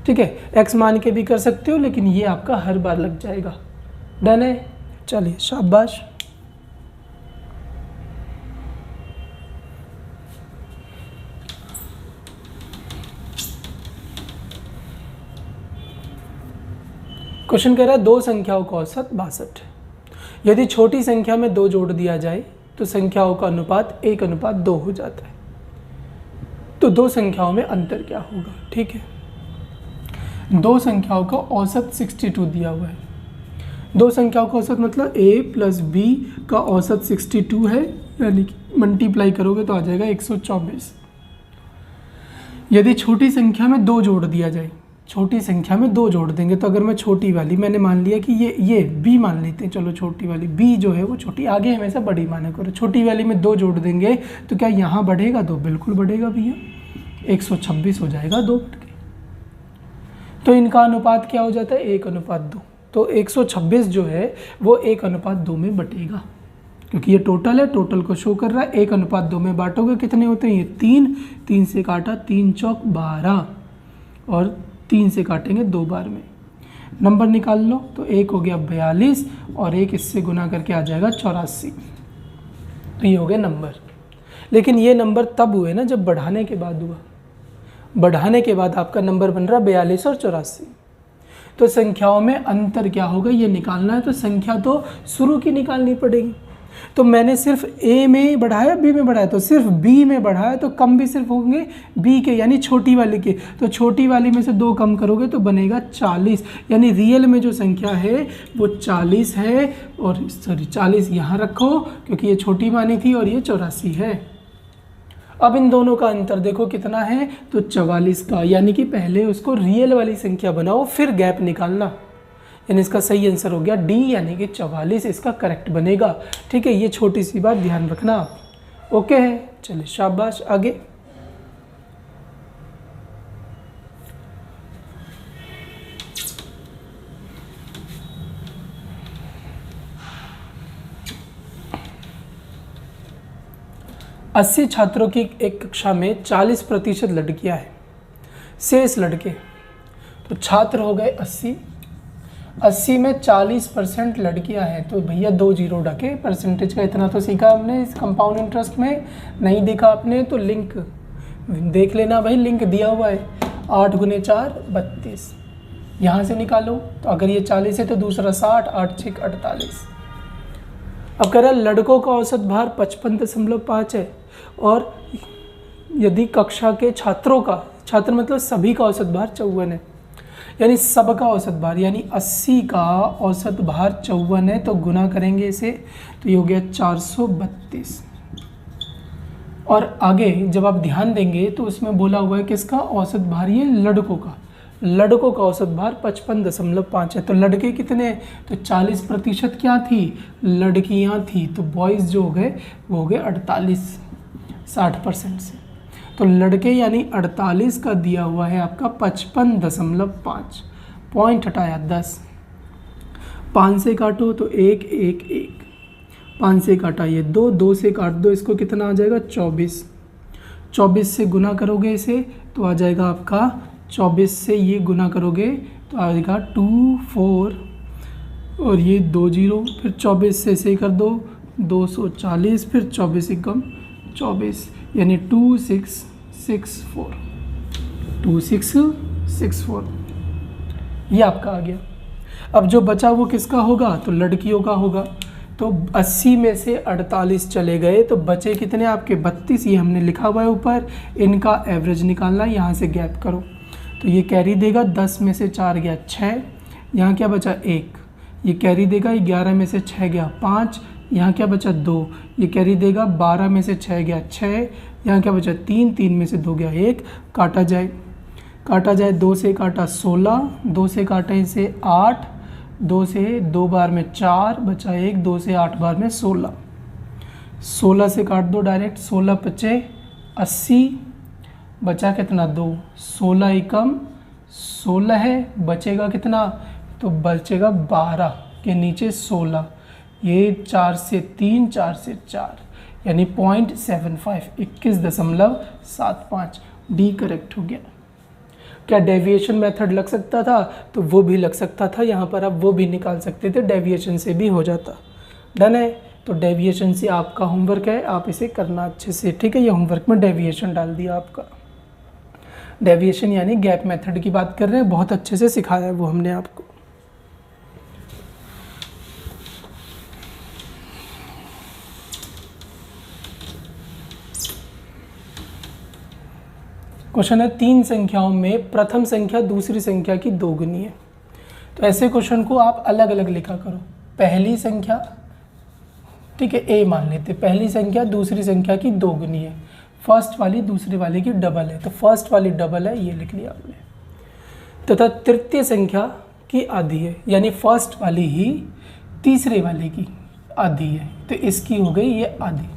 ठीक है, एक्स मान के भी कर सकते हो, लेकिन ये आपका हर बार लग जाएगा। डन है, चलिए शाबाश। क्वेश्चन कह रहा है 2 संख्याओं का औसत 62 है। यदि छोटी संख्या में 2 जोड़ दिया जाए तो संख्याओं का अनुपात 1:2 हो जाता है। तो 2 संख्याओं में अंतर क्या होगा? ठीक है, 2 संख्याओं का औसत 62 दिया हुआ है। 2 संख्याओं का औसत मतलब a + b का औसत 62 है, यानी कि मल्टीप्लाई करोगे तो आ जाएगा 124। यदि छोटी संख्या में 2 जोड़ दिया जाए, छोटी संख्या में 2 जोड़ देंगे, तो अगर मैं छोटी वाली, मैंने मान लिया कि ये b मान लेते हैं, चलो छोटी वाली b जो है वो छोटी, आगे हमेशा बड़ी माना करो। छोटी वाली में 2 जोड़ देंगे तो क्या यहाँ बढ़ेगा? 2 बिल्कुल बढ़ेगा भैया, 126 हो जाएगा 2 बढ़ के। तो इनका अनुपात क्या हो जाता है? 1:2। तो 126 जो है वो 1:2 में बटेगा, क्योंकि ये टोटल है, टोटल को शो कर रहा है। 1:2 में बांटोगे कितने होते हैं? ये 3 से काटा, 3 चौक 12, और 3 से काटेंगे 2 बार में। नंबर निकाल लो, तो 1 हो गया 42, और 1 इससे गुना करके आ जाएगा 84। तो ये हो गए नंबर। लेकिन ये नंबर तब हुए ना जब बढ़ाने के बाद हुआ। बढ़ाने के बाद आपका नंबर बन रहा 42 और 84। तो संख्याओं में अंतर क्या होगा ये निकालना है, तो संख्या तो शुरू की निकालनी पड़ेगी। तो मैंने सिर्फ a में बढ़ाया, b में बढ़ाया, तो सिर्फ b में बढ़ाया, तो कम भी सिर्फ होंगे b के, यानी छोटी वाली के। तो छोटी वाली में से 2 कम करोगे तो बनेगा 40, यानी रियल में जो संख्या है वो 40 है। और सॉरी 40 यहाँ रखो क्योंकि ये छोटी मानी थी, और ये 84 है। अब इन दोनों का अंतर देखो कितना है, तो 44 का, यानी कि पहले उसको रियल वाली संख्या बनाओ फिर गैप निकालना। यानी इसका सही आंसर हो गया डी, यानी कि 44 इसका करेक्ट बनेगा। ठीक है, ये छोटी सी बात ध्यान रखना। ओके है, चलिए शाबाश। आगे अस्सी छात्रों की एक कक्षा में 40% लड़कियां हैं, शेष लड़के। तो छात्र हो गए 80 में 40% लड़कियां हैं, तो भैया 2 जीरो ढके। परसेंटेज का इतना तो सीखा हमने इस कंपाउंड इंटरेस्ट में, नहीं देखा आपने तो लिंक देख लेना भाई, लिंक दिया हुआ है। 8 × 4 32, यहाँ से निकालो। तो अगर ये 40 है तो दूसरा 60, 8 6 48। अब कह रहा है लड़कों का औसत भार 55.5 है, और यदि कक्षा के छात्रों का, छात्र मतलब सभी का औसत भार 54 है, यानी सबका औसत भार, यानी 80 का औसत भार 54 है, तो गुना करेंगे इसे, तो ये हो गया 432। और आगे जब आप ध्यान देंगे तो उसमें बोला हुआ है किसका औसत भार? ये लड़कों का। लड़कों का औसत भार 55.5 है। तो लड़के कितने? तो 40% क्या थी? लड़कियां थी। तो बॉयज़ जो हो गए वो हो गए 48, 60% से। तो लड़के यानी 48 का दिया हुआ है आपका 55.5, पॉइंट हटाया 10, 5 से काटो तो 1 1 1, 5 से काटा ये 2, 2 से काट दो इसको, कितना आ जाएगा 24। 24 से गुना करोगे इसे तो आ जाएगा आपका, 24 से ये गुना करोगे तो आएगा 2 4 और ये 2 0, फिर 24 से कर दो 240, फिर 24 एकम 24, यानी 2664, 2664 ये आपका आ गया। अब जो बचा वो किसका होगा, तो लड़कियों का होगा। तो 80 में से 48 चले गए तो बचे कितने आपके 32, ये हमने लिखा हुआ है ऊपर। इनका एवरेज निकालना, यहाँ से गैप करो तो ये कैरी देगा 10 में से 4 गया 6, यहाँ क्या बचा 1, ये कैरी देगा 11 में से 6 गया 5, यहाँ क्या बचा 2, ये कैरी देगा 12 में से 6 गया 6, यहाँ क्या बचा 3, 3 में से 2 गया 1, काटा जाए 2 से काटा 16, 2 से काटा इसे 8, 2 से 2 बार में 4 बचा 1, 2 से 8 बार में 16, 16 से काट दो डायरेक्ट, 16 पचे 80, बचा कितना 2, 16 एकम 16 है, बचेगा कितना, तो बचेगा 12 के नीचे 16, ये 4 से 3, 4 से 4, यानी 0.75, 21.75, डी करेक्ट हो गया। क्या डेविएशन मेथड लग सकता था, तो वो भी लग सकता था, यहाँ पर आप वो भी निकाल सकते थे, डेविएशन से भी हो जाता। डन है, तो डेविएशन से आपका होमवर्क है, आप इसे करना अच्छे से, ठीक है। ये होमवर्क में डेविएशन डाल दिया आपका। डेविएशन यानी गैप मेथड की बात कर रहे हैं, बहुत अच्छे से सिखाया है वो हमने आपको। क्वेश्चन है 3 संख्याओं में प्रथम संख्या दूसरी संख्या की दोगुनी है। तो ऐसे क्वेश्चन को आप अलग अलग लिखा करो। पहली संख्या, ठीक है, ए मान लेते, पहली संख्या दूसरी संख्या की दोगुनी है, फर्स्ट वाली दूसरे वाले की डबल है, तो फर्स्ट वाली डबल है, ये लिख लिया आपने। तथा तृतीय संख्या की आधी है, यानी फर्स्ट वाली ही तीसरे वाले की आधी है, तो इसकी हो गई ये आधी।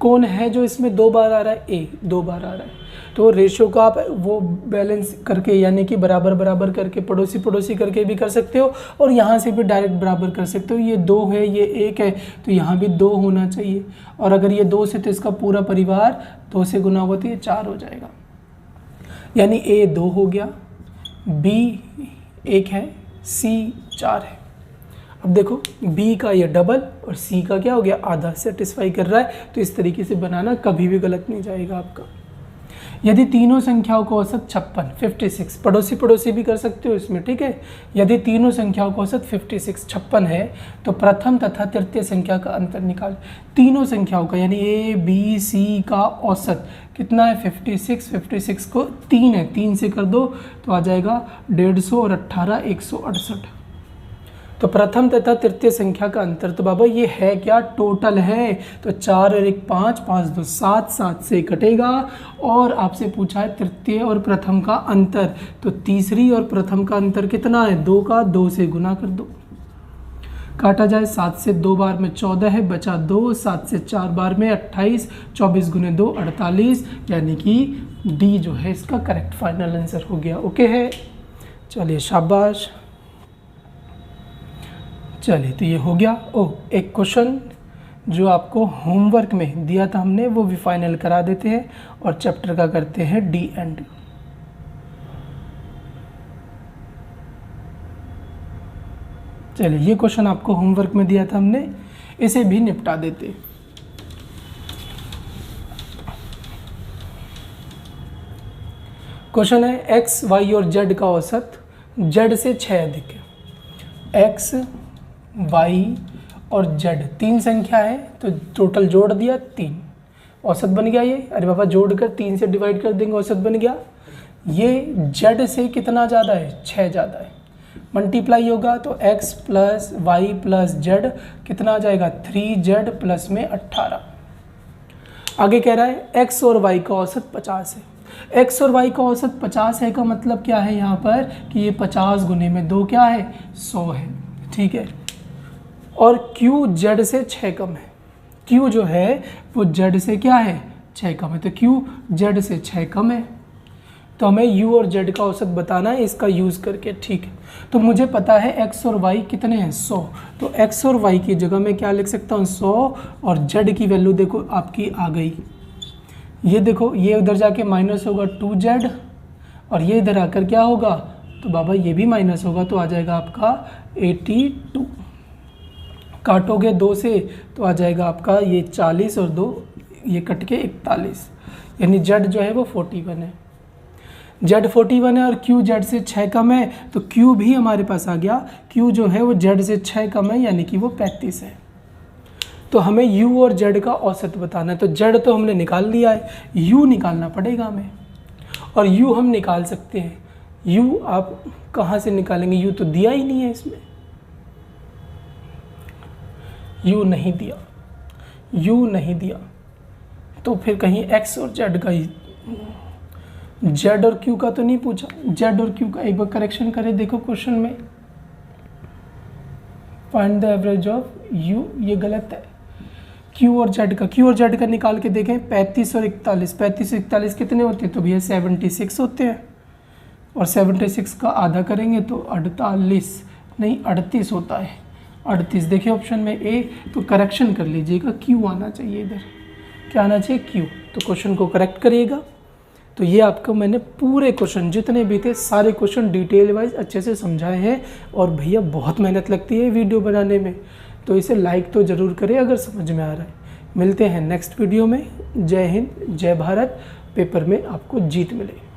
कौन है जो इसमें 2 बार आ रहा है, ए 2 बार आ रहा है, तो रेशियो का आप वो बैलेंस करके, यानी कि बराबर बराबर करके, पड़ोसी पड़ोसी करके भी कर सकते हो, और यहाँ से भी डायरेक्ट बराबर कर सकते हो। ये 2 है, ये 1 है, तो यहाँ भी 2 होना चाहिए, और अगर ये 2 से तो इसका पूरा परिवार 2 से गुना होगा तो ये 4 हो जाएगा, यानी ए 2 हो गया, बी 1 है, सी 4 है। अब देखो B का ये डबल और C का क्या हो गया, आधा, सेटिस्फाई कर रहा है, तो इस तरीके से बनाना कभी भी गलत नहीं जाएगा आपका। यदि तीनों संख्याओं का औसत 56, 56, पड़ोसी पड़ोसी भी कर सकते हो इसमें, ठीक है। यदि तीनों संख्याओं का औसत 56, 56 है, तो प्रथम तथा तृतीय संख्या का अंतर निकाल। तीनों संख्याओं का यानी A, B, C का औसत कितना है, 56, 56 को 3 है, 3 से कर दो तो आ जाएगा 150 और 18, 168। तो प्रथम तथा तृतीय संख्या का अंतर, तो बाबा ये है क्या, टोटल है, तो 4 और 1 5, 5 2 7, 7 से कटेगा। और आपसे पूछा है तृतीय और प्रथम का अंतर, तो तीसरी और प्रथम का अंतर कितना है, 2 का, 2 से गुना कर दो, काटा जाए 7 से 2 बार में 14 है, बचा 2, 7 से 4 बार में 28, 24 गुने 2 48, यानी कि डी जो है इसका करेक्ट फाइनल आंसर हो गया। ओके है, चलिए शाबाश। चलिए तो ये हो गया। एक क्वेश्चन जो आपको होमवर्क में दिया था हमने, वो भी फाइनल करा देते हैं और चैप्टर का करते हैं डी एंड। चलिए ये क्वेश्चन आपको होमवर्क में दिया था हमने, इसे भी निपटा देते। क्वेश्चन है एक्स वाई और जेड का औसत जेड से 6 अधिक है। एक्स वाई और जेड 3 संख्या है, तो टोटल जोड़ दिया 3, औसत बन गया ये। अरे बाबा जोड़कर 3 से डिवाइड कर देंगे, औसत बन गया। ये जेड से कितना ज़्यादा है, 6 ज़्यादा है, मल्टीप्लाई होगा तो x plus Y plus Z कितना आ जाएगा, 3z प्लस में 18। आगे कह रहा है x और y का औसत 50 है। x और y का औसत 50 है का मतलब क्या है यहाँ पर कि ये 50 गुने में 2 क्या है, 100 है, ठीक है। और q z से 6 कम है, q जो है वो z से क्या है, 6 कम है, तो q z से 6 कम है, तो हमें u और z का औसत बताना है इसका यूज़ करके, ठीक है। तो मुझे पता है x और y कितने हैं, 100, तो x और y की जगह मैं क्या लिख सकता हूँ, 100, और z की वैल्यू देखो आपकी आ गई। ये देखो ये उधर जाके माइनस होगा 2z, और ये इधर आकर क्या होगा तो बाबा ये भी माइनस होगा तो आ जाएगा आपका 82। काटोगे 2 से तो आ जाएगा आपका ये 40 और 2 ये कट के 41, यानी जेड जो है वो 41 है। जेड 41 है और क्यू जेड से 6 कम है, तो क्यू भी हमारे पास आ गया। क्यू जो है वो जेड से 6 कम है, यानी कि वो 35 है। तो हमें यू और जेड का औसत बताना है। तो जेड तो हमने निकाल लिया है, यू निकालना पड़ेगा हमें। और यू हम निकाल सकते हैं। यू आप कहाँ से निकालेंगे, यू तो दिया ही नहीं है इसमें, यू नहीं दिया, यू नहीं दिया, तो फिर कहीं एक्स और जेड का ही, जेड और क्यू का तो नहीं पूछा। जेड और क्यू का एक बार करेक्शन करें, देखो क्वेश्चन में find the average of you, ये गलत है। क्यू और जेड का, क्यू और जेड का निकाल के देखें, 35 और 41, 35 और 41 कितने होते हैं, तो भैया 76 होते हैं। और 76 का आधा करेंगे तो 48 नहीं 38 होता है, 38। देखिए ऑप्शन में ए, तो करेक्शन कर लीजिएगा, क्यू आना चाहिए इधर, क्या आना चाहिए, क्यू। तो क्वेश्चन को करेक्ट करिएगा। तो ये आपको मैंने पूरे क्वेश्चन जितने भी थे सारे क्वेश्चन डिटेल वाइज अच्छे से समझाए हैं। और भैया बहुत मेहनत लगती है वीडियो बनाने में, तो इसे लाइक तो ज़रूर करें अगर समझ में आ रहा है। मिलते हैं नेक्स्ट वीडियो में। जय हिंद, जय भारत। पेपर में आपको जीत मिले।